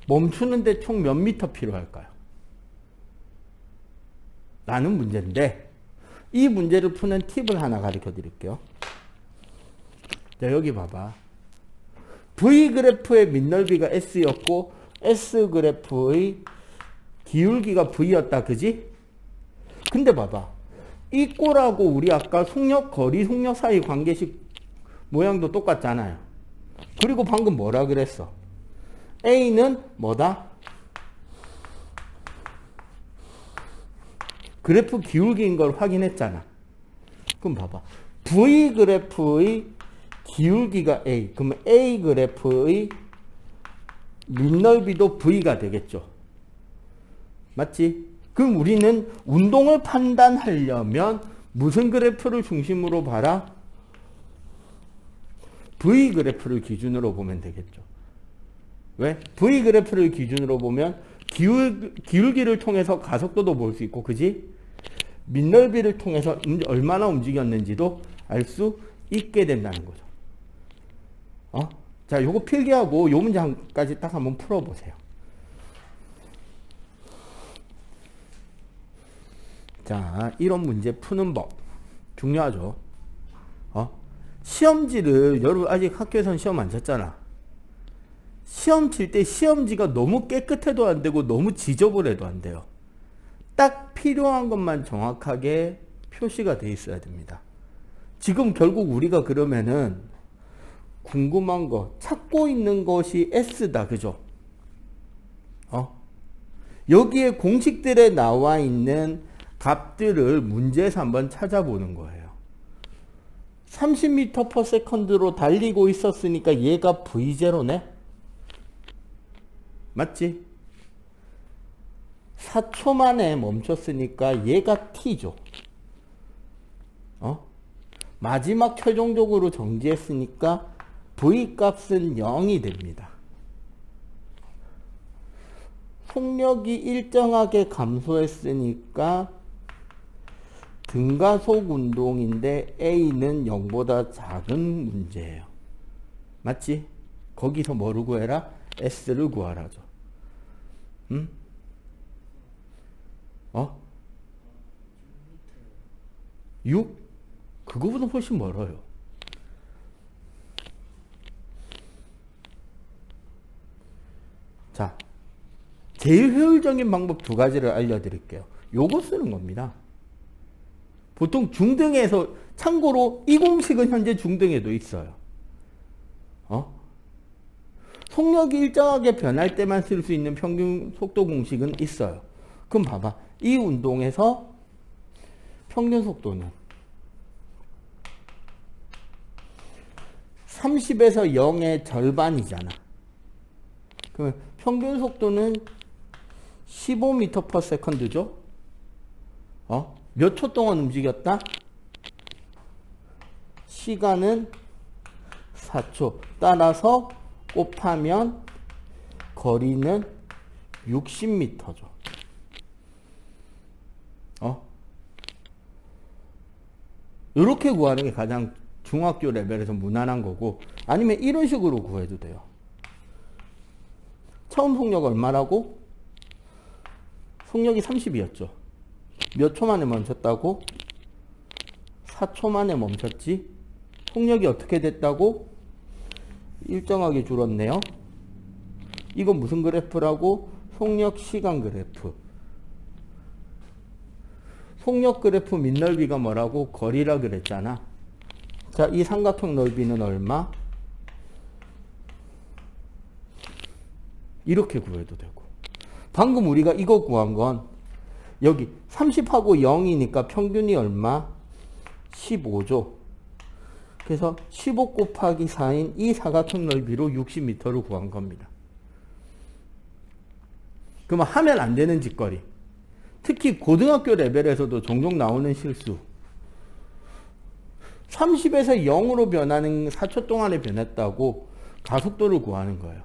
멈추는데 총 몇 미터 필요할까요? 라는 문제인데 이 문제를 푸는 팁을 하나 가르쳐 드릴게요. 자, 여기 봐봐. V 그래프의 밑넓이가 S였고 S 그래프의 기울기가 V였다. 그지? 근데 봐봐. 이 꼴하고 우리 아까 속력, 거리, 속력 사이 관계식 모양도 똑같잖아요. 그리고 방금 뭐라 그랬어? A는 뭐다? 그래프 기울기인 걸 확인했잖아. 그럼 봐봐. V 그래프의 기울기가 A. 그러면 A 그래프의 밑넓이도 V가 되겠죠. 맞지? 그럼 우리는 운동을 판단하려면 무슨 그래프를 중심으로 봐라? V 그래프를 기준으로 보면 되겠죠. 왜? V 그래프를 기준으로 보면 기울기를 통해서 가속도도 볼 수 있고, 그지? 밑넓이를 통해서 얼마나 움직였는지도 알 수 있게 된다는 거죠. 자, 요거 필기하고 요 문장까지 딱 한번 풀어보세요. 자, 이런 문제 푸는 법 중요하죠. 시험지를 여러분 아직 학교에서는 시험 안 쳤잖아. 시험 칠 때 시험지가 너무 깨끗해도 안 되고 너무 지저분해도 안 돼요. 딱 필요한 것만 정확하게 표시가 돼 있어야 됩니다. 지금 결국 우리가 그러면은 궁금한 거 찾고 있는 것이 S다, 그죠? 여기에 공식들에 나와 있는 값들을 문제에서 한번 찾아보는 거예요. 30m/s로 달리고 있었으니까 얘가 V0네? 맞지? 4초 만에 멈췄으니까 얘가 T죠. 마지막 최종적으로 정지했으니까 V 값은 0이 됩니다. 속력이 일정하게 감소했으니까 등가속 운동인데 A는 0보다 작은 문제예요. 맞지? 거기서 뭐를 구해라? S를 구하라죠. 응? 6? 그거보다 훨씬 멀어요. 자, 제일 효율적인 방법 두 가지를 알려드릴게요. 요거 쓰는 겁니다. 보통 중등에서, 참고로 이 공식은 현재 중등에도 있어요. 속력이 일정하게 변할 때만 쓸 수 있는 평균 속도 공식은 있어요. 그럼 봐봐. 이 운동에서 평균 속도는 30에서 0의 절반이잖아. 그러면 평균 속도는 15m/s죠? 몇 초 동안 움직였다? 시간은 4초. 따라서 곱하면 거리는 60m죠. 이렇게 구하는 게 가장 중학교 레벨에서 무난한 거고, 아니면 이런 식으로 구해도 돼요. 처음 속력 얼마라고? 속력이 30이었죠. 몇 초 만에 멈췄다고? 4초 만에 멈췄지? 속력이 어떻게 됐다고? 일정하게 줄었네요. 이건 무슨 그래프라고? 속력 시간 그래프. 속력 그래프 밑넓이가 뭐라고? 거리라 그랬잖아. 자, 이 삼각형 넓이는 얼마? 이렇게 구해도 되고. 방금 우리가 이거 구한 건 여기 30하고 0이니까 평균이 얼마? 15죠. 그래서 15 곱하기 4인 이 사각형 넓이로 60m를 구한 겁니다. 그러면 하면 안 되는 짓거리. 특히 고등학교 레벨에서도 종종 나오는 실수. 30에서 0으로 변하는 4초 동안에 변했다고 가속도를 구하는 거예요.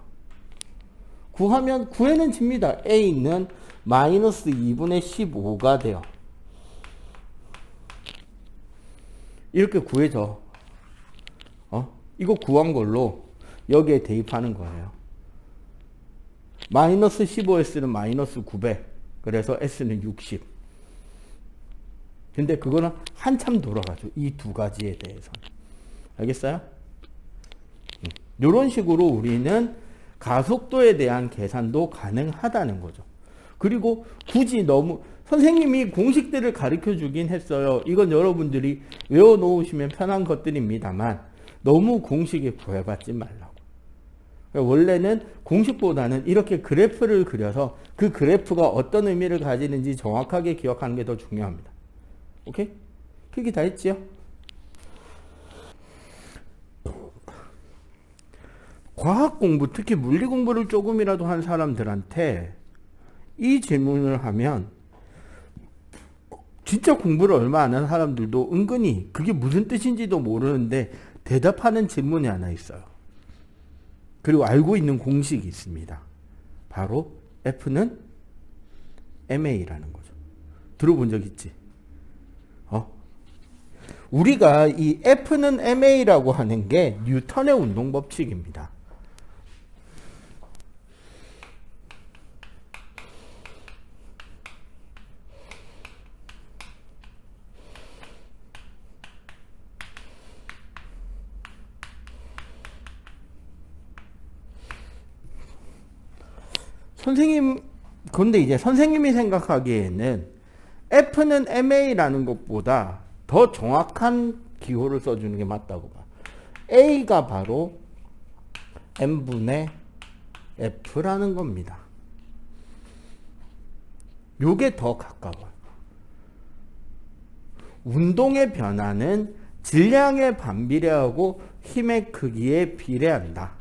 구해는 집니다. A는 마이너스 2분의 15가 돼요. 이렇게 구해져. 이거 구한 걸로 여기에 대입하는 거예요. 마이너스 15S는 마이너스 900. 그래서 S는 60. 근데 그거는 한참 돌아가죠. 이 두 가지에 대해서. 알겠어요? 이런 식으로 우리는 가속도에 대한 계산도 가능하다는 거죠. 그리고 굳이 너무 선생님이 공식들을 가르쳐 주긴 했어요. 이건 여러분들이 외워 놓으시면 편한 것들입니다만 너무 공식에 구애받지 말라고. 원래는 공식보다는 이렇게 그래프를 그려서 그 그래프가 어떤 의미를 가지는지 정확하게 기억하는 게 더 중요합니다. 오케이? 필기 다 했지요? 과학 공부, 특히 물리 공부를 조금이라도 한 사람들한테 이 질문을 하면 진짜 공부를 얼마 안 한 사람들도 은근히 그게 무슨 뜻인지도 모르는데 대답하는 질문이 하나 있어요. 그리고 알고 있는 공식이 있습니다. 바로 F는 ma라는 거죠. 들어본 적 있지? 우리가 이 F는 ma라고 하는 게 뉴턴의 운동 법칙입니다. 그런데 이제 선생님이 생각하기에는 F는 ma라는 것보다 더 정확한 기호를 써주는 게 맞다고 봐. A가 바로 M분의 F라는 겁니다. 요게 더 가까워요. 운동의 변화는 질량에 반비례하고 힘의 크기에 비례한다.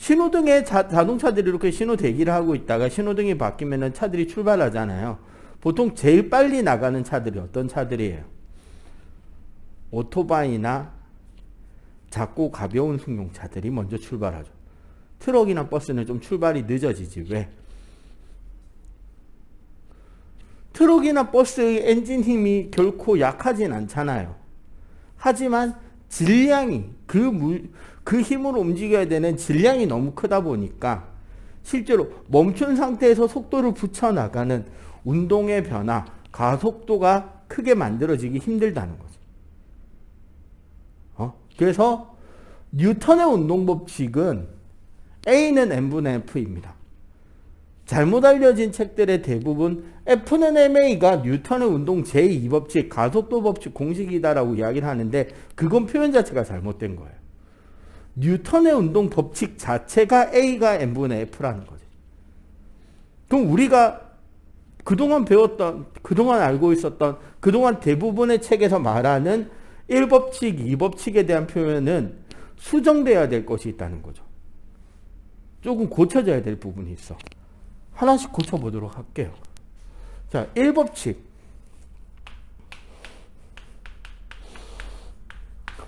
신호등에 자동차들이 이렇게 신호 대기를 하고 있다가 신호등이 바뀌면 차들이 출발하잖아요. 보통 제일 빨리 나가는 차들이 어떤 차들이에요? 오토바이나 작고 가벼운 승용차들이 먼저 출발하죠. 트럭이나 버스는 좀 출발이 늦어지지. 왜? 트럭이나 버스의 엔진 힘이 결코 약하진 않잖아요. 하지만 질량이 그 힘으로 움직여야 되는 질량이 너무 크다 보니까 실제로 멈춘 상태에서 속도를 붙여나가는 운동의 변화, 가속도가 크게 만들어지기 힘들다는 거죠. 그래서 뉴턴의 운동 법칙은 A는 M분의 F입니다. 잘못 알려진 책들의 대부분 F는 ma가 뉴턴의 운동 제2법칙, 가속도 법칙 공식이다라고 이야기를 하는데 그건 표현 자체가 잘못된 거예요. 뉴턴의 운동 법칙 자체가 A가 M분의 F라는 거죠. 그럼 우리가 그동안 배웠던, 그동안 알고 있었던, 그동안 대부분의 책에서 말하는 1법칙, 2법칙에 대한 표현은 수정돼야 될 것이 있다는 거죠. 조금 고쳐져야 될 부분이 있어. 하나씩 고쳐보도록 할게요. 자, 1법칙.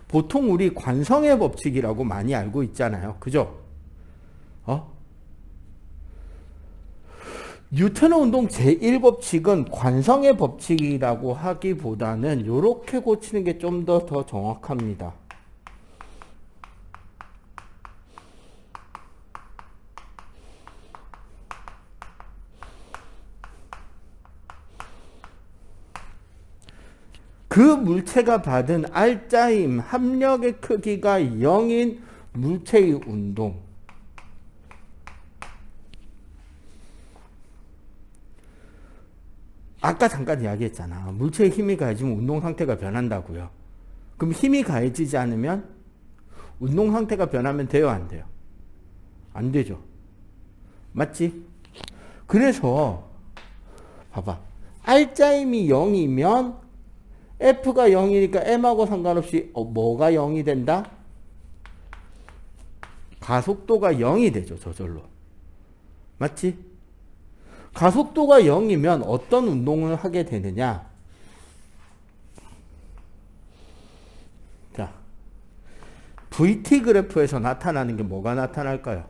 보통 우리 관성의 법칙이라고 많이 알고 있잖아요. 그죠? 뉴턴의 운동 제1법칙은 관성의 법칙이라고 하기보다는 이렇게 고치는 게 좀 더 정확합니다. 그 물체가 받은 R자임 합력의 크기가 0인 물체의 운동. 아까 잠깐 이야기했잖아. 물체에 힘이 가해지면 운동 상태가 변한다고요. 그럼 힘이 가해지지 않으면 운동 상태가 변하면 돼요, 안 돼요? 안 되죠. 맞지? 그래서 봐봐. R자임이 0이면 F가 0이니까 M하고 상관없이 뭐가 0이 된다? 가속도가 0이 되죠, 저절로. 맞지? 가속도가 0이면 어떤 운동을 하게 되느냐? 자, VT 그래프에서 나타나는 게 뭐가 나타날까요?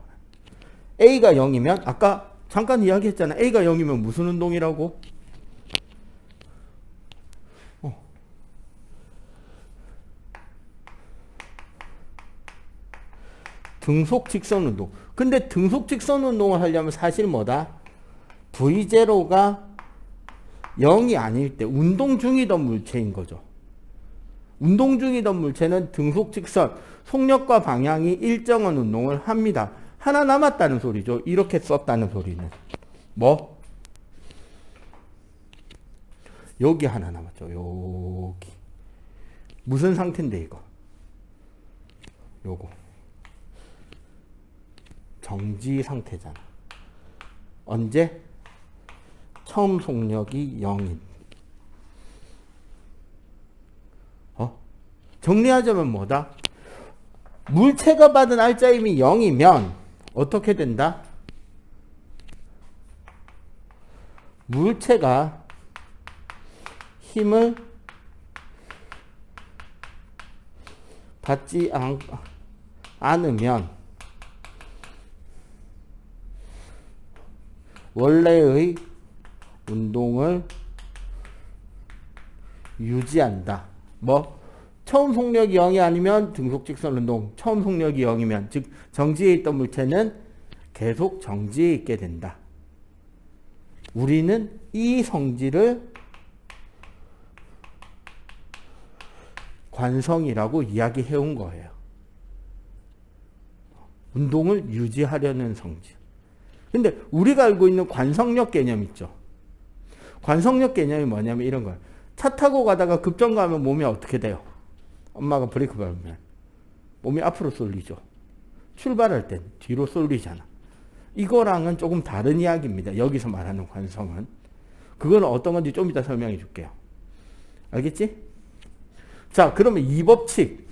A가 0이면 아까 잠깐 이야기했잖아. A가 0이면 무슨 운동이라고? 등속 직선 운동. 근데 등속 직선 운동을 하려면 사실 뭐다? V0가 0이 아닐 때 운동 중이던 물체인 거죠. 운동 중이던 물체는 등속 직선, 속력과 방향이 일정한 운동을 합니다. 하나 남았다는 소리죠. 이렇게 썼다는 소리는. 뭐? 여기 하나 남았죠. 여기. 무슨 상태인데 이거? 요거. 정지 상태잖아. 언제? 처음 속력이 0인. 정리하자면 뭐다? 물체가 받은 R자임이 0이면 어떻게 된다? 물체가 힘을 받지 않으면 원래의 운동을 유지한다. 뭐 처음 속력이 0이 아니면 등속 직선 운동, 처음 속력이 0이면 즉 정지해 있던 물체는 계속 정지해 있게 된다. 우리는 이 성질을 관성이라고 이야기해 온 거예요. 운동을 유지하려는 성질. 근데 우리가 알고 있는 관성력 개념 있죠. 관성력 개념이 뭐냐면 이런 거예요. 차 타고 가다가 급정거하면 몸이 어떻게 돼요? 엄마가 브레이크 밟으면 몸이 앞으로 쏠리죠. 출발할 땐 뒤로 쏠리잖아. 이거랑은 조금 다른 이야기입니다. 여기서 말하는 관성은. 그건 어떤 건지 좀 이따 설명해 줄게요. 알겠지? 자, 그러면 이 법칙.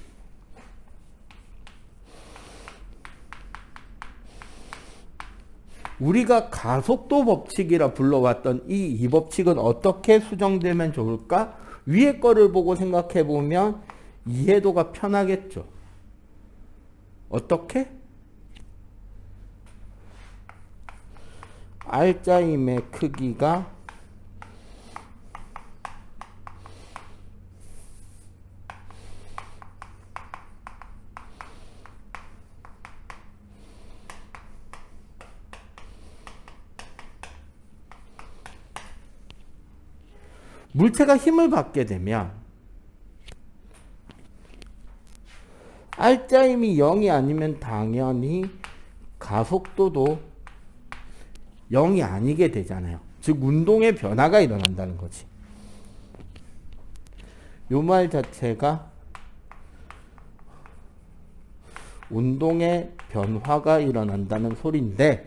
우리가 가속도 법칙이라 불러왔던 이 법칙은 어떻게 수정되면 좋을까? 위에 거를 보고 생각해 보면 이해도가 편하겠죠. 어떻게? R자임의 크기가 물체가 힘을 받게 되면 R자임이 0이 아니면 당연히 가속도도 0이 아니게 되잖아요. 즉 운동의 변화가 일어난다는 거지. 요 말 자체가 운동의 변화가 일어난다는 소리인데,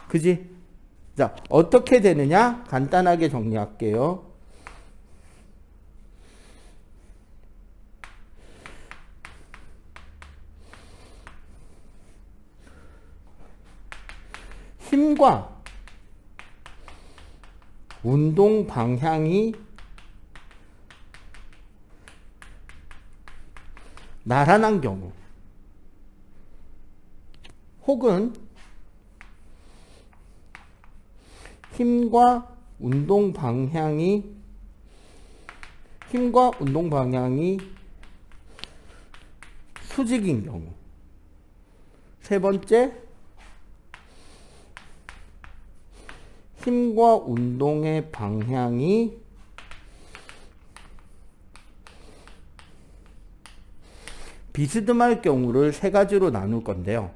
그지? 자, 어떻게 되느냐? 간단하게 정리할게요. 힘과 운동 방향이 나란한 경우, 혹은 힘과 운동 방향이 수직인 경우, 세 번째, 힘과 운동의 방향이 비스듬할 경우를 세 가지로 나눌 건데요.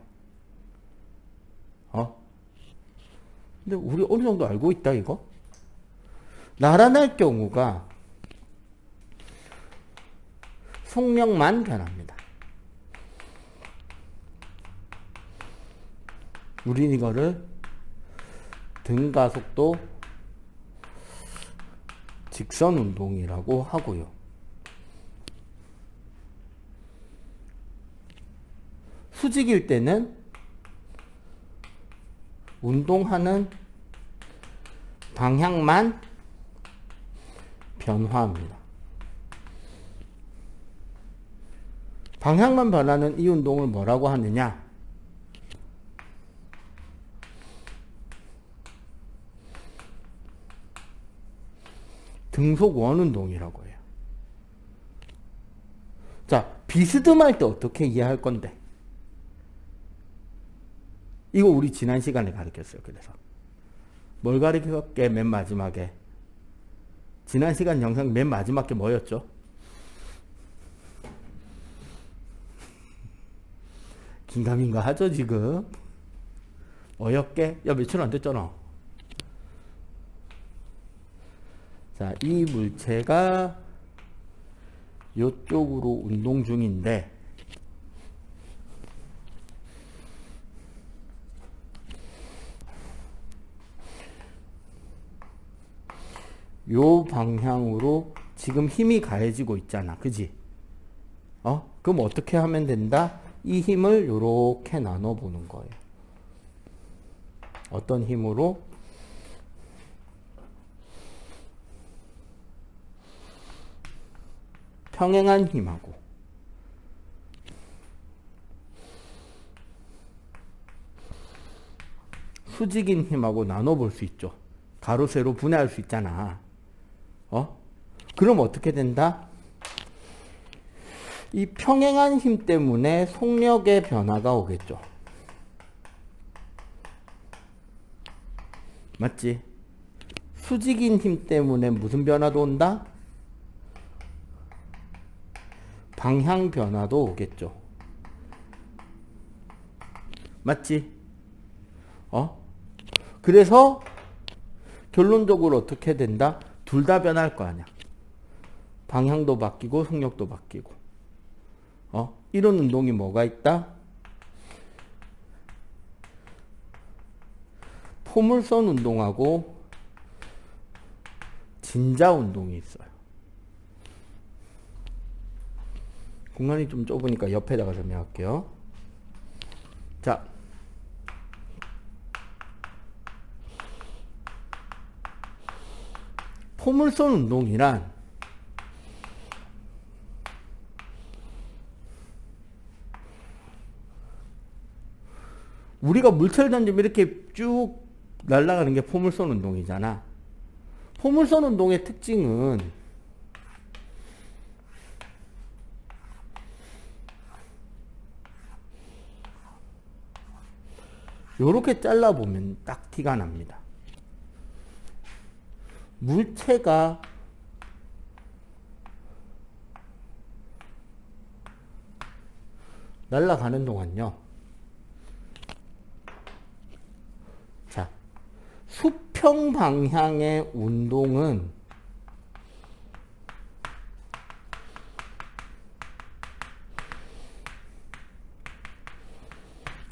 근데 우리 어느 정도 알고 있다, 이거? 나란할 경우가 속력만 변합니다. 우린 이거를 등가속도 직선 운동이라고 하고요. 수직일 때는 운동하는 방향만 변화합니다. 방향만 변하는 이 운동을 뭐라고 하느냐? 등속 원운동이라고 해요. 자, 비스듬할 때 어떻게 이해할 건데? 이거 우리 지난 시간에 가르쳤어요. 그래서 뭘 가르쳤게? 맨 마지막에 지난 시간 영상 맨 마지막 게 뭐였죠? 긴가민가 하죠 지금? 어렵게? 야, 며칠 안 됐잖아. 자, 이 물체가 이쪽으로 운동 중인데 요 방향으로 지금 힘이 가해지고 있잖아. 그지? 그럼 어떻게 하면 된다? 이 힘을 이렇게 나눠보는 거예요. 어떤 힘으로? 평행한 힘하고 수직인 힘하고 나눠볼 수 있죠. 가로, 세로 분해할 수 있잖아. 그럼 어떻게 된다? 이 평행한 힘 때문에 속력의 변화가 오겠죠. 맞지? 수직인 힘 때문에 무슨 변화도 온다? 방향 변화도 오겠죠. 맞지? 그래서 결론적으로 어떻게 된다? 둘 다 변할 거 아니야. 방향도 바뀌고 속력도 바뀌고. 이런 운동이 뭐가 있다? 포물선 운동하고 진자 운동이 있어요. 공간이 좀 좁으니까 옆에다가 설명할게요. 자, 포물선 운동이란 우리가 물체를 던지면 이렇게 쭉 날아가는 게 포물선 운동이잖아. 포물선 운동의 특징은 이렇게 잘라보면 딱 티가 납니다. 물체가 날아가는 동안요. 자, 수평 방향의 운동은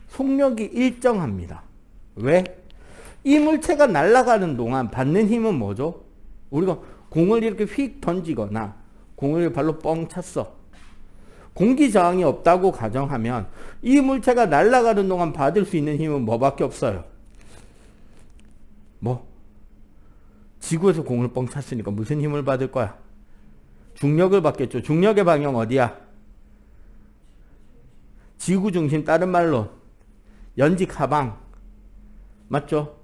속력이 일정합니다. 왜? 이 물체가 날아가는 동안 받는 힘은 뭐죠? 우리가 공을 이렇게 휙 던지거나 공을 발로 뻥 찼어. 공기 저항이 없다고 가정하면 이 물체가 날아가는 동안 받을 수 있는 힘은 뭐밖에 없어요? 지구에서 공을 뻥 찼으니까 무슨 힘을 받을 거야? 중력을 받겠죠. 중력의 방향 어디야? 지구 중심, 다른 말로 연직 하방. 맞죠?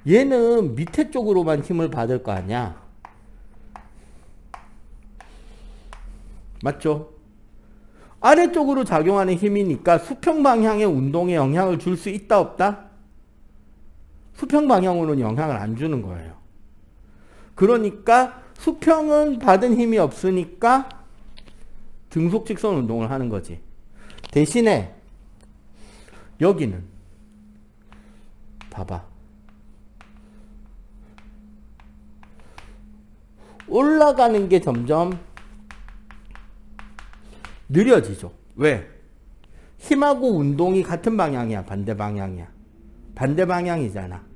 얘는 밑에 쪽으로만 힘을 받을 거 아니야. 맞죠? 아래쪽으로 작용하는 힘이니까 수평 방향의 운동에 영향을 줄 수 있다 없다? 수평 방향으로는 영향을 안 주는 거예요. 그러니까 수평은 받은 힘이 없으니까 등속 직선 운동을 하는 거지. 대신에 여기는 봐봐. 올라가는 게 점점 느려지죠. 왜? 힘하고 운동이 같은 방향이야, 반대 방향이야. 반대 방향이잖아.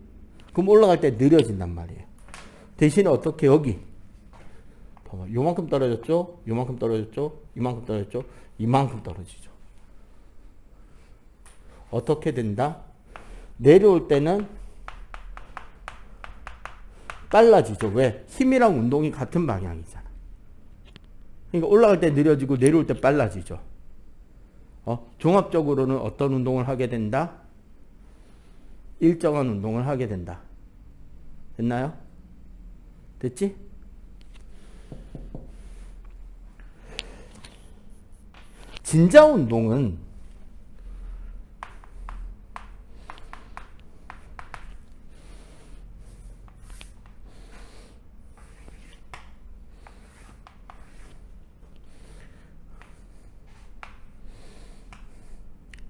그럼 올라갈 때 느려진단 말이에요. 대신에 어떻게 여기 봐봐. 요만큼 떨어졌죠? 요만큼 떨어졌죠? 이만큼 떨어졌죠? 이만큼 떨어지죠. 어떻게 된다? 내려올 때는 빨라지죠. 왜? 힘이랑 운동이 같은 방향이잖아. 그러니까 올라갈 때 느려지고 내려올 때 빨라지죠. 종합적으로는 어떤 운동을 하게 된다? 일정한 운동을 하게 된다. 됐나요? 됐지? 진자 운동은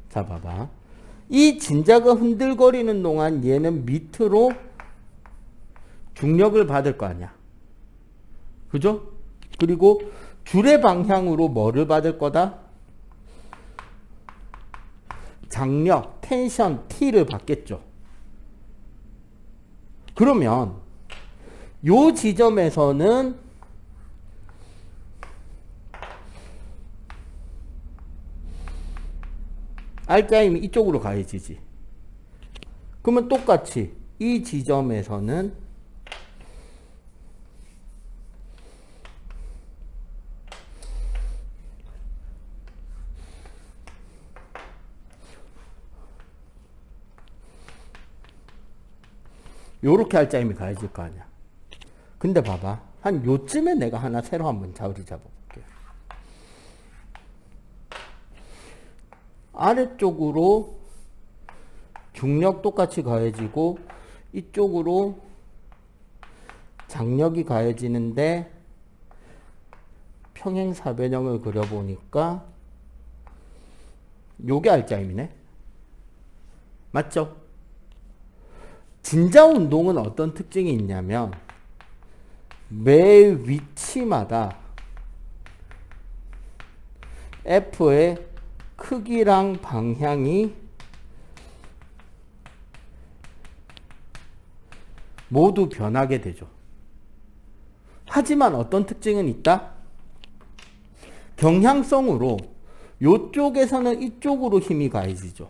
자, 봐봐. 이 진자가 흔들거리는 동안 얘는 밑으로 중력을 받을 거 아니야. 그죠? 그리고 줄의 방향으로 뭐를 받을 거다? 장력, 텐션, T를 받겠죠. 그러면 요 지점에서는 R자임이 이쪽으로 가해지지. 그러면 똑같이 이 지점에서는 요렇게 R자임이 가해질 거 아니야. 근데 봐봐. 한 요쯤에 내가 하나 새로 한번 자리 잡아볼게요. 아래쪽으로 중력 똑같이 가해지고 이쪽으로 장력이 가해지는데 평행사변형을 그려보니까 요게 R자임이네. 맞죠? 진자운동은 어떤 특징이 있냐면 매 위치마다 F의 크기랑 방향이 모두 변하게 되죠. 하지만 어떤 특징은 있다? 경향성으로 이쪽에서는 이쪽으로 힘이 가해지죠.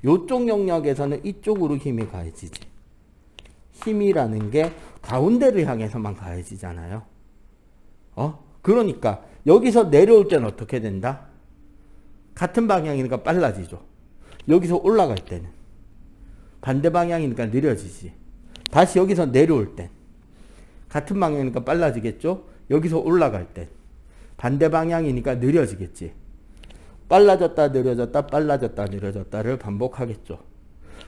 이쪽 영역에서는 이쪽으로 힘이 가해지지. 힘이라는 게 가운데를 향해서만 가해지잖아요. 그러니까 여기서 내려올 때는 어떻게 된다? 같은 방향이니까 빨라지죠. 여기서 올라갈 때는 반대 방향이니까 느려지지. 다시 여기서 내려올 땐 같은 방향이니까 빨라지겠죠. 여기서 올라갈 땐 반대 방향이니까 느려지겠지. 빨라졌다 느려졌다 빨라졌다 느려졌다를 반복하겠죠.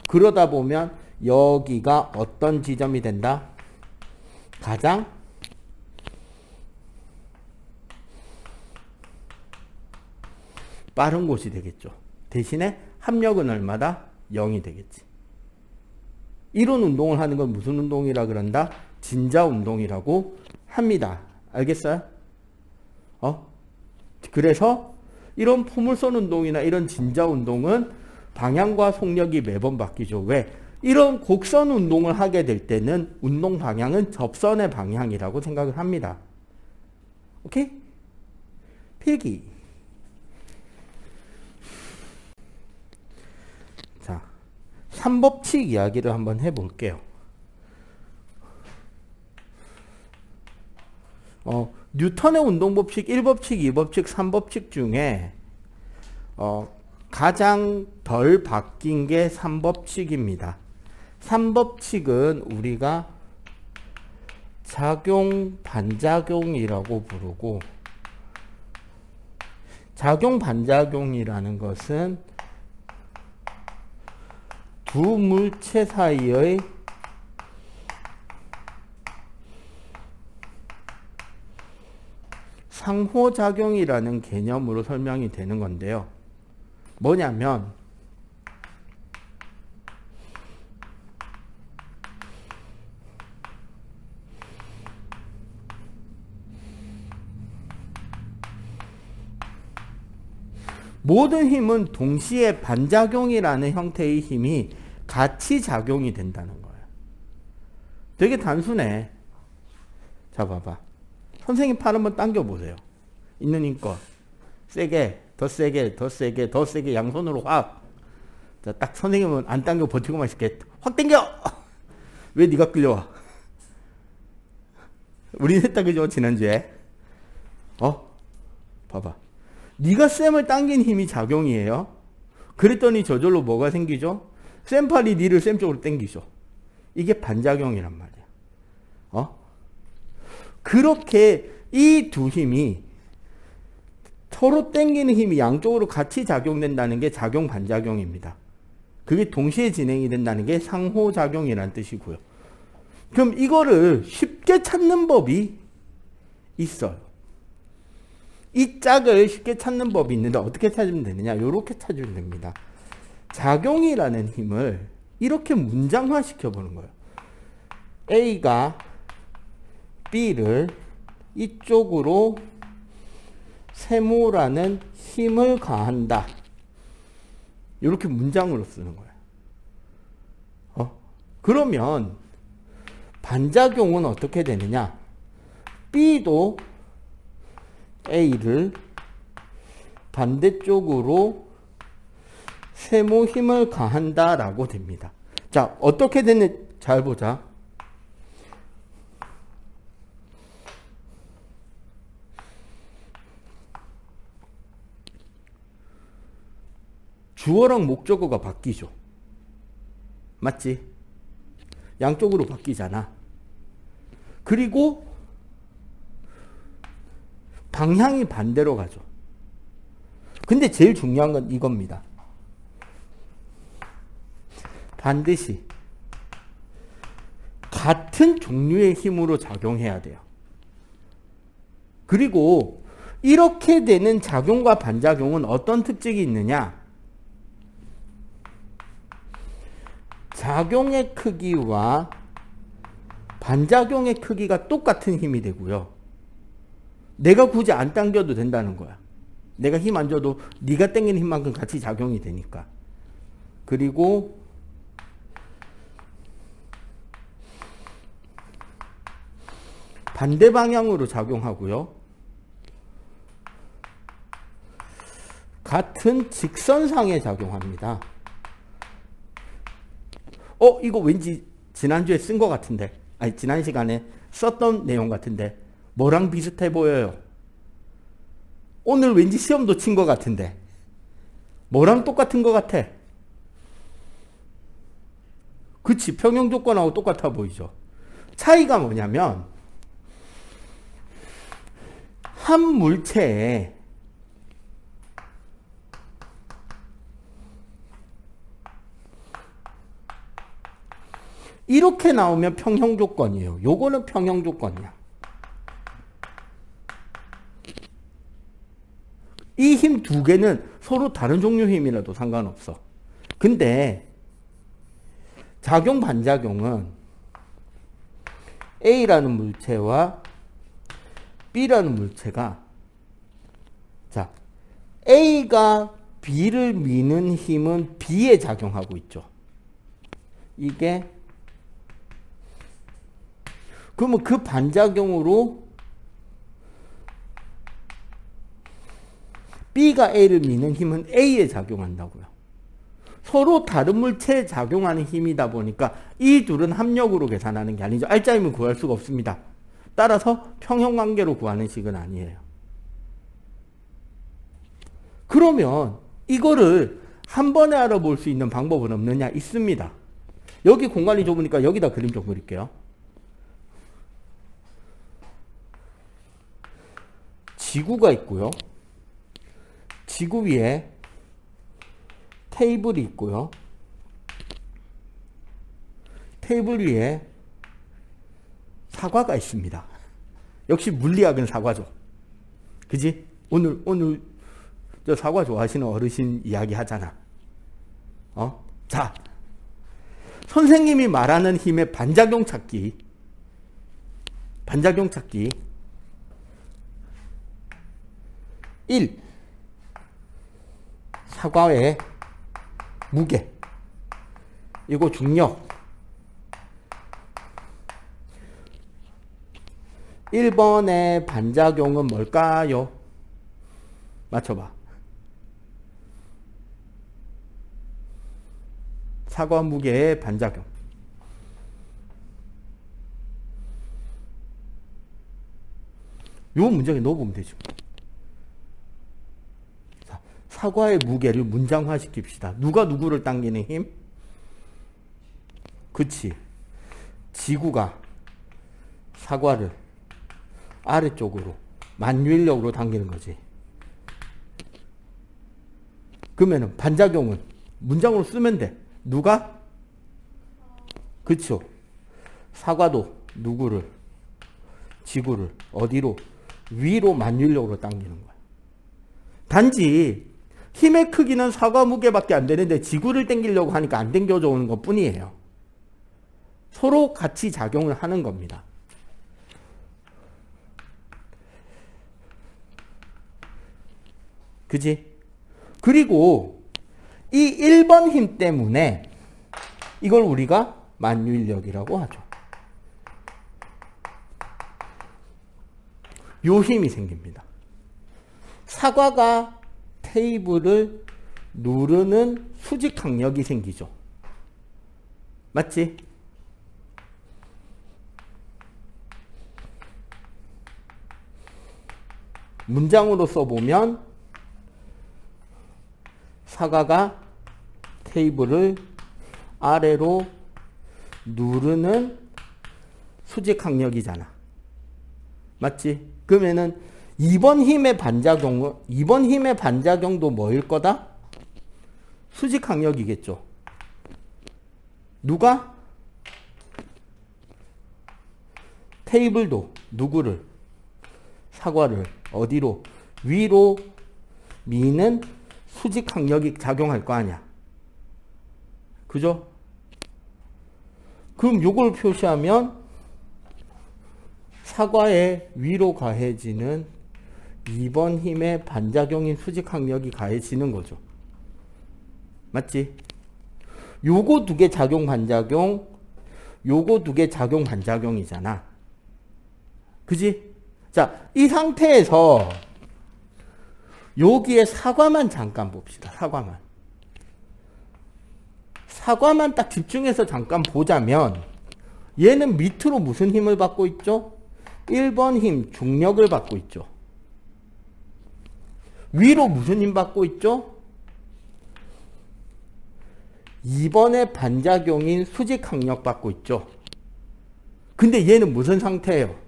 그러다 보면 여기가 어떤 지점이 된다? 가장 빠른 곳이 되겠죠. 대신에 합력은 얼마다? 0이 되겠지. 이런 운동을 하는 건 무슨 운동이라 그런다? 진자 운동이라고 합니다. 알겠어요? 그래서 이런 포물선 운동이나 이런 진자 운동은 방향과 속력이 매번 바뀌죠. 왜? 이런 곡선 운동을 하게 될 때는 운동 방향은 접선의 방향이라고 생각을 합니다. 오케이? 필기. 자, 3법칙 이야기를 한번 해볼게요. 뉴턴의 운동법칙 1법칙, 2법칙, 3법칙 중에 가장 덜 바뀐 게 3법칙입니다. 3법칙은 우리가 작용, 반작용이라고 부르고, 작용, 반작용이라는 것은 두 물체 사이의 상호작용이라는 개념으로 설명이 되는 건데요. 뭐냐면 모든 힘은 동시에 반작용이라는 형태의 힘이 같이 작용이 된다는 거예요. 되게 단순해. 자, 봐봐. 선생님 팔 한번 당겨보세요. 있는 힘껏. 세게, 더 세게, 더 세게, 더 세게 양손으로 확. 자, 딱 선생님은 안 당겨 버티고만 있을게. 확 당겨! 왜 네가 끌려와? 우리 했다 그죠? 지난주에. 봐봐. 네가 쌤을 당긴 힘이 작용이에요. 그랬더니 저절로 뭐가 생기죠? 쌤 팔이 니를 쌤 쪽으로 당기죠. 이게 반작용이란 말이야. 그렇게 이 두 힘이 서로 당기는 힘이 양쪽으로 같이 작용된다는 게 작용 반작용입니다. 그게 동시에 진행이 된다는 게 상호작용이라는 뜻이고요. 그럼 이거를 쉽게 찾는 법이 있어요. 이 짝을 쉽게 찾는 법이 있는데 어떻게 찾으면 되느냐? 이렇게 찾으면 됩니다. 작용이라는 힘을 이렇게 문장화 시켜보는 거예요. A가 B를 이쪽으로 세모라는 힘을 가한다. 이렇게 문장으로 쓰는 거예요. 그러면 반작용은 어떻게 되느냐? B도 A를 반대쪽으로 세모 힘을 가한다라고 됩니다. 자, 어떻게 됐는지 잘 보자. 주어랑 목적어가 바뀌죠. 맞지? 양쪽으로 바뀌잖아. 그리고 방향이 반대로 가죠. 근데 제일 중요한 건 이겁니다. 반드시 같은 종류의 힘으로 작용해야 돼요. 그리고 이렇게 되는 작용과 반작용은 어떤 특징이 있느냐? 작용의 크기와 반작용의 크기가 똑같은 힘이 되고요. 내가 굳이 안 당겨도 된다는 거야. 내가 힘 안 줘도 네가 당기는 힘만큼 같이 작용이 되니까. 그리고 반대 방향으로 작용하고요. 같은 직선상에 작용합니다. 이거 왠지 지난주에 쓴 것 같은데, 아니 지난 시간에 썼던 내용 같은데 뭐랑 비슷해 보여요? 오늘 왠지 시험도 친 것 같은데 뭐랑 똑같은 것 같아? 그치, 평형조건하고 똑같아 보이죠? 차이가 뭐냐면 한 물체에 이렇게 나오면 평형조건이에요. 요거는 평형조건이야. 이 힘 두 개는 서로 다른 종류 힘이라도 상관없어. 근데 작용 반작용은 A라는 물체와 B라는 물체가, 자, A가 B를 미는 힘은 B에 작용하고 있죠. 이게 그러면 그 반작용으로 B가 A를 미는 힘은 A에 작용한다고요. 서로 다른 물체에 작용하는 힘이다 보니까 이 둘은 합력으로 계산하는 게 아니죠. 알짜임을 구할 수가 없습니다. 따라서 평형관계로 구하는 식은 아니에요. 그러면 이거를 한 번에 알아볼 수 있는 방법은 없느냐? 있습니다. 여기 공간이 좁으니까 여기다 그림 좀 그릴게요. 지구가 있고요. 지구 위에 테이블이 있고요. 테이블 위에 사과가 있습니다. 역시 물리학은 사과죠. 그지? 오늘 저 사과 좋아하시는 어르신 이야기 하잖아. 자, 선생님이 말하는 힘의 반작용 찾기. 1. 사과의 무게. 이거 중력. 1번의 반작용은 뭘까요? 맞춰봐. 사과 무게의 반작용. 요 문장에 넣어보면 되죠. 자, 사과의 무게를 문장화 시킵시다. 누가 누구를 당기는 힘? 그치. 지구가 사과를 아래쪽으로 만유인력으로 당기는 거지. 그러면은 반작용은 문장으로 쓰면 돼. 누가? 그쵸. 사과도 누구를? 지구를 어디로? 위로 만유인력으로 당기는 거야. 단지 힘의 크기는 사과 무게밖에 안 되는데 지구를 당기려고 하니까 안 당겨져 오는 것 뿐이에요. 서로 같이 작용을 하는 겁니다. 그지? 그리고 이 1번 힘 때문에 이걸 우리가 만유인력이라고 하죠. 요 힘이 생깁니다. 사과가 테이블을 누르는 수직 강력이 생기죠. 맞지? 문장으로 써보면 사과가 테이블을 아래로 누르는 수직 강력이잖아. 맞지? 그러면은 2번 힘의 반작용도 뭐일 거다? 수직 강력이겠죠. 누가? 테이블도 누구를? 사과를 어디로? 위로 미는 수직 강력이 작용할 거 아니야. 그죠? 그럼 요걸 표시하면 사과에 위로 가해지는 2번 힘의 반작용인 수직 강력이 가해지는 거죠. 맞지? 요거 두 개 작용 반작용, 요거 두 개 작용 반작용이잖아. 그지? 자, 이 상태에서 여기에 사과만 잠깐 봅시다. 사과만 딱 집중해서 잠깐 보자면 얘는 밑으로 무슨 힘을 받고 있죠? 1번 힘, 중력을 받고 있죠. 위로 무슨 힘 받고 있죠? 2번의 반작용인 수직 강력 받고 있죠. 근데 얘는 무슨 상태예요?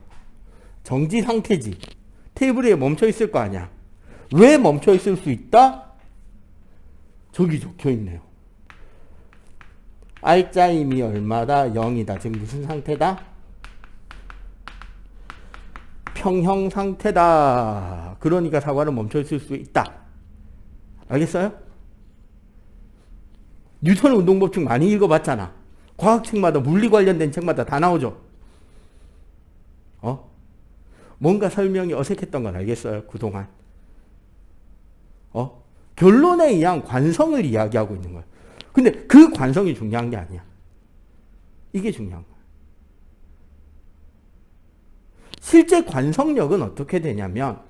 정지 상태지. 테이블 위에 멈춰 있을 거 아니야. 왜 멈춰 있을 수 있다? 저기 적혀 있네요. 알짜임이 얼마다? 0이다. 지금 무슨 상태다? 평형 상태다. 그러니까 사과는 멈춰 있을 수 있다. 알겠어요? 뉴턴의 운동법칙 많이 읽어봤잖아. 과학책마다 물리 관련된 책마다 다 나오죠. 뭔가 설명이 어색했던 건 알겠어요. 그동안. 결론에 의한 관성을 이야기하고 있는 거예요. 근데 그 관성이 중요한 게 아니야. 이게 중요한 거야. 실제 관성력은 어떻게 되냐면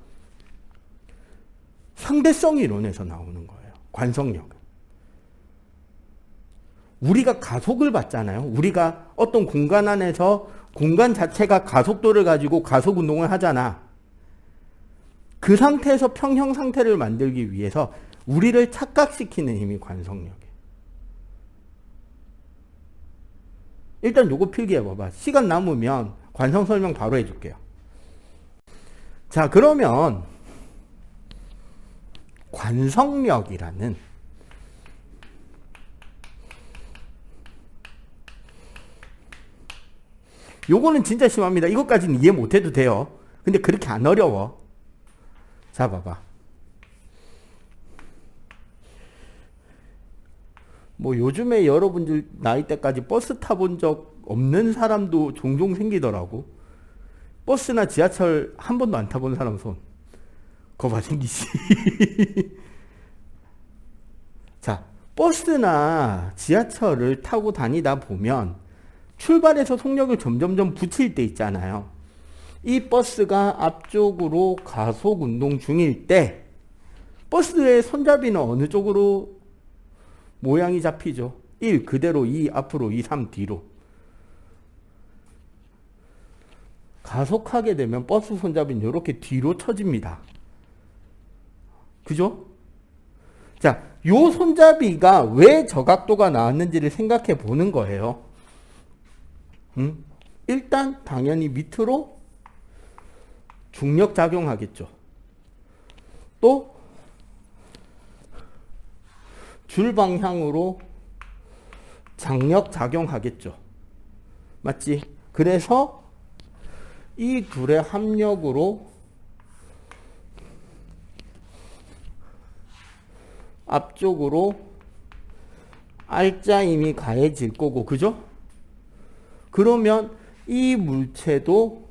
상대성 이론에서 나오는 거예요. 관성력은. 우리가 가속을 받잖아요. 우리가 어떤 공간 안에서 공간 자체가 가속도를 가지고 가속 운동을 하잖아. 그 상태에서 평형 상태를 만들기 위해서 우리를 착각시키는 힘이 관성력이에요. 일단 요거 필기해봐봐. 시간 남으면 관성 설명 바로 해줄게요. 자, 그러면 관성력이라는 요거는 진짜 심합니다. 이것까지는 이해 못해도 돼요. 근데 그렇게 안 어려워. 자, 봐봐. 뭐 요즘에 여러분들 나이 때까지 버스 타본 적 없는 사람도 종종 생기더라고. 버스나 지하철 한 번도 안 타본 사람 손. 거봐 생기지. 자, 버스나 지하철을 타고 다니다 보면 출발해서 속력을 점점점 붙일 때 있잖아요. 이 버스가 앞쪽으로 가속 운동 중일 때 버스의 손잡이는 어느 쪽으로 모양이 잡히죠? 1 그대로, 2 앞으로, 2 3 뒤로. 가속하게 되면 버스 손잡이는 이렇게 뒤로 처집니다. 그죠? 자, 요 손잡이가 왜 저 각도가 나왔는지를 생각해 보는 거예요. 일단 당연히 밑으로 중력 작용하겠죠. 또 줄 방향으로 장력 작용하겠죠. 맞지? 그래서 이 둘의 합력으로 앞쪽으로 알짜임이 가해질 거고, 그죠? 그러면 이 물체도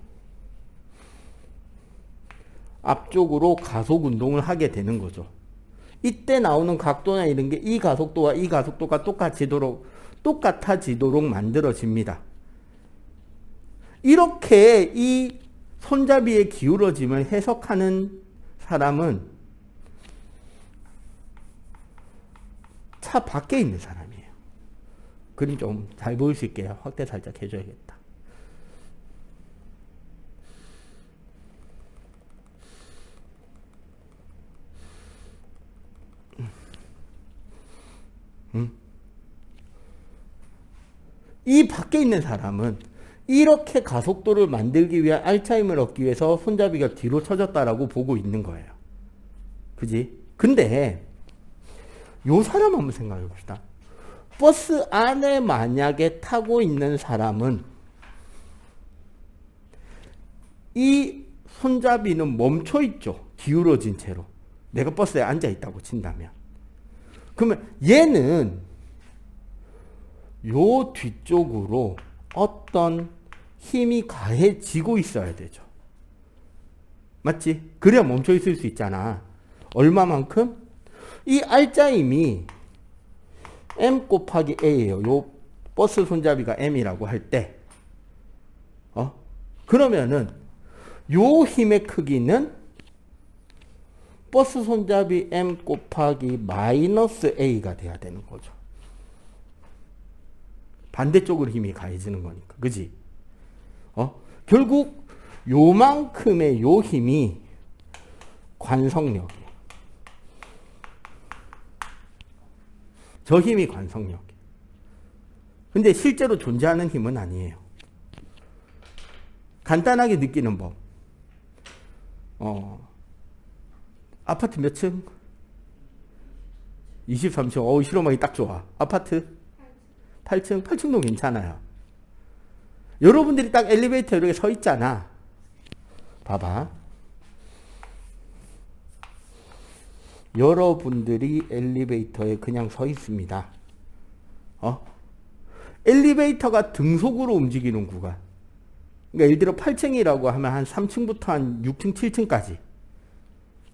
앞쪽으로 가속 운동을 하게 되는 거죠. 이때 나오는 각도나 이런 게 이 가속도와 이 가속도가 똑같아지도록 만들어집니다. 이렇게 이 손잡이의 기울어짐을 해석하는 사람은 차 밖에 있는 사람이에요. 그림 좀 잘 보일 수 있게 확대 살짝 해줘야겠다. 이 밖에 있는 사람은 이렇게 가속도를 만들기 위한 알차임을 얻기 위해서 손잡이가 뒤로 쳐졌다라고 보고 있는 거예요. 그지? 근데 요 사람 한번 생각해 봅시다. 버스 안에 만약에 타고 있는 사람은 이 손잡이는 멈춰 있죠. 기울어진 채로. 내가 버스에 앉아 있다고 친다면. 그러면 얘는 요 뒤쪽으로 어떤 힘이 가해지고 있어야 되죠. 맞지? 그래야 멈춰 있을 수 있잖아. 얼마만큼? 이 알짜임이 M 곱하기 A예요. 요 버스 손잡이가 M이라고 할 때. 그러면은 요 힘의 크기는 버스 손잡이 M 곱하기 마이너스 A가 돼야 되는 거죠. 반대쪽으로 힘이 가해지는 거니까. 그지? 결국 요만큼의 요 힘이 관성력이에요. 저 힘이 관성력이에요. 근데 실제로 존재하는 힘은 아니에요. 간단하게 느끼는 법. 아파트 몇 층? 23층. 실험하기 딱 좋아. 아파트? 8층? 8층도 괜찮아요. 여러분들이 딱 엘리베이터 이렇게 서 있잖아. 봐봐. 여러분들이 엘리베이터에 그냥 서 있습니다. 엘리베이터가 등속으로 움직이는 구간. 그러니까 예를 들어 8층이라고 하면 한 3층부터 한 6층, 7층까지.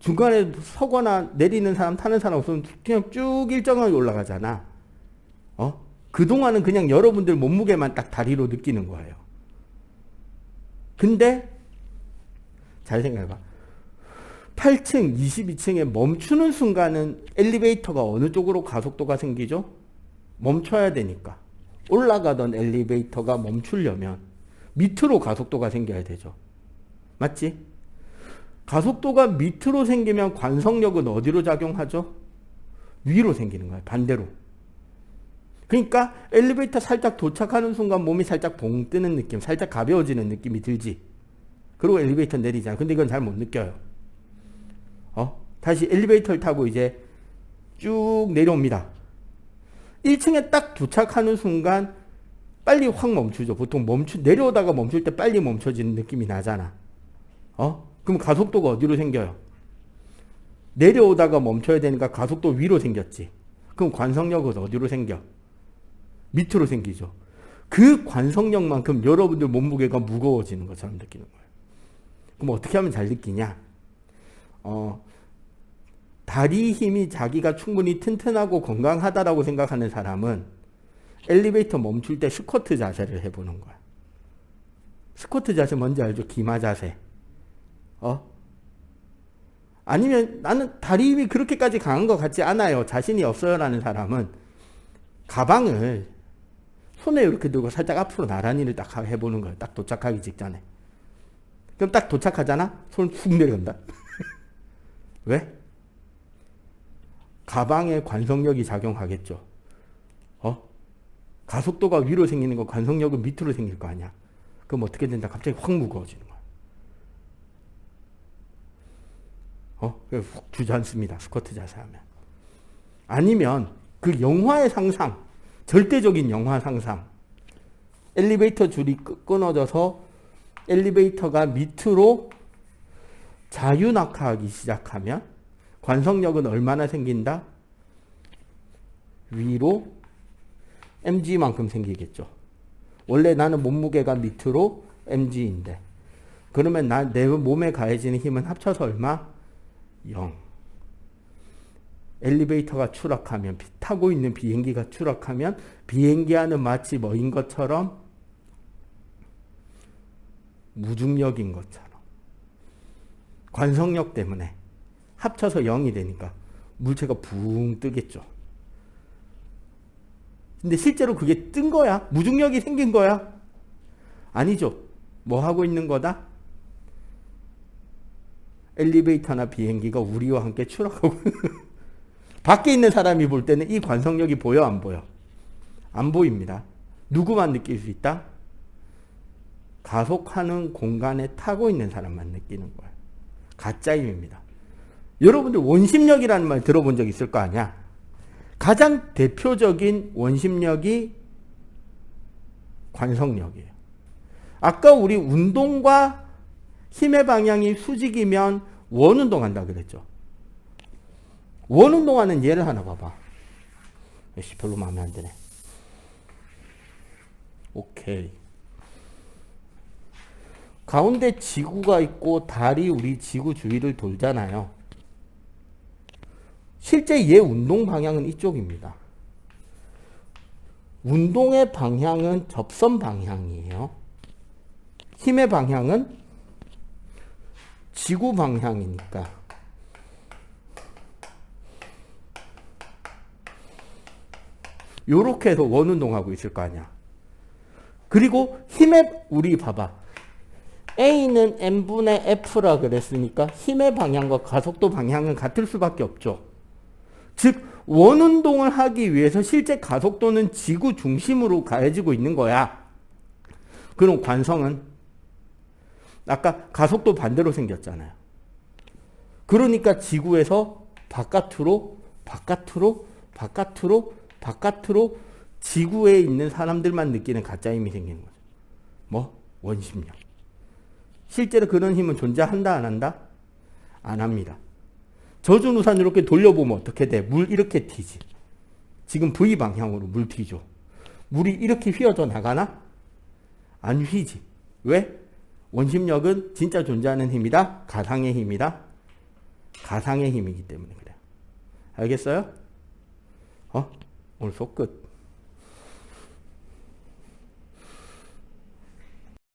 중간에 서거나 내리는 사람, 타는 사람 없으면 그냥 쭉 일정하게 올라가잖아. 그동안은 그냥 여러분들 몸무게만 딱 다리로 느끼는 거예요. 근데 잘 생각해봐. 8층, 22층에 멈추는 순간은 엘리베이터가 어느 쪽으로 가속도가 생기죠? 멈춰야 되니까. 올라가던 엘리베이터가 멈추려면 밑으로 가속도가 생겨야 되죠. 맞지? 가속도가 밑으로 생기면 관성력은 어디로 작용하죠? 위로 생기는 거예요. 반대로. 그러니까 엘리베이터 살짝 도착하는 순간 몸이 살짝 봉 뜨는 느낌, 살짝 가벼워지는 느낌이 들지. 그리고 엘리베이터 내리잖아. 근데 이건 잘 못 느껴요. 다시 엘리베이터를 타고 이제 쭉 내려옵니다. 1층에 딱 도착하는 순간 빨리 확 멈추죠. 보통 내려오다가 멈출 때 빨리 멈춰지는 느낌이 나잖아. 그럼 가속도가 어디로 생겨요? 내려오다가 멈춰야 되니까 가속도 위로 생겼지. 그럼 관성력은 어디로 생겨? 밑으로 생기죠. 그 관성력만큼 여러분들 몸무게가 무거워지는 것처럼 느끼는 거예요. 그럼 어떻게 하면 잘 느끼냐? 다리 힘이 자기가 충분히 튼튼하고 건강하다라고 생각하는 사람은 엘리베이터 멈출 때 스쿼트 자세를 해보는 거야. 스쿼트 자세 뭔지 알죠? 기마 자세. 아니면 나는 다리 힘이 그렇게까지 강한 것 같지 않아요. 자신이 없어요. 라는 사람은 가방을 손에 이렇게 들고 살짝 앞으로 나란히를 딱 해보는 거예요. 딱 도착하기 직전에. 그럼 딱 도착하잖아? 손 훅 내려간다. 왜? 가방에 관성력이 작용하겠죠. 가속도가 위로 생기는 거 관성력은 밑으로 생길 거 아니야. 그럼 어떻게 된다? 갑자기 확 무거워지는 거야. 훅 주저앉습니다. 스쿼트 자세하면. 아니면 그 영화의 상상, 절대적인 영화 상상. 엘리베이터 줄이 끊어져서 엘리베이터가 밑으로 자유낙하하기 시작하면 관성력은 얼마나 생긴다? 위로 mg만큼 생기겠죠. 원래 나는 몸무게가 밑으로 mg인데 그러면 내 몸에 가해지는 힘은 합쳐서 얼마? 0. 엘리베이터가 추락하면, 타고 있는 비행기가 추락하면 비행기 안은 마치 뭐인 것처럼? 무중력인 것처럼. 관성력 때문에 합쳐서 0이 되니까 물체가 붕 뜨겠죠. 근데 실제로 그게 뜬 거야? 무중력이 생긴 거야? 아니죠. 뭐 하고 있는 거다? 엘리베이터나 비행기가 우리와 함께 추락하고 밖에 있는 사람이 볼 때는 이 관성력이 보여 안 보여? 안 보입니다. 누구만 느낄 수 있다? 가속하는 공간에 타고 있는 사람만 느끼는 거예요. 가짜 힘입니다. 여러분들 원심력이라는 말 들어본 적 있을 거 아니야? 가장 대표적인 원심력이 관성력이에요. 아까 우리 운동과 힘의 방향이 수직이면 원운동한다 그랬죠. 원운동하는 예를 하나 봐봐. 별로 마음에 안 드네. 오케이. 가운데 지구가 있고 달이 우리 지구 주위를 돌잖아요. 실제 얘 운동 방향은 이쪽입니다. 운동의 방향은 접선 방향이에요. 힘의 방향은 지구 방향이니까. 요렇게 해서 원운동하고 있을 거 아니야. 그리고 힘의, 우리 봐봐. A는 M분의 F라 그랬으니까 힘의 방향과 가속도 방향은 같을 수밖에 없죠. 즉 원운동을 하기 위해서 실제 가속도는 지구 중심으로 가해지고 있는 거야. 그럼 관성은 아까 가속도 반대로 생겼잖아요. 그러니까 지구에서 바깥으로 지구에 있는 사람들만 느끼는 가짜 힘이 생기는 거죠. 뭐? 원심력. 실제로 그런 힘은 존재한다 안 한다? 안 합니다. 저준우산 이렇게 돌려보면 어떻게 돼? 물 이렇게 튀지. 지금 V 방향으로 물 튀죠. 물이 이렇게 휘어져 나가나? 안 휘지. 왜? 원심력은 진짜 존재하는 힘이다? 가상의 힘이다? 가상의 힘이기 때문에 그래요. 알겠어요? 오늘 수업 끝.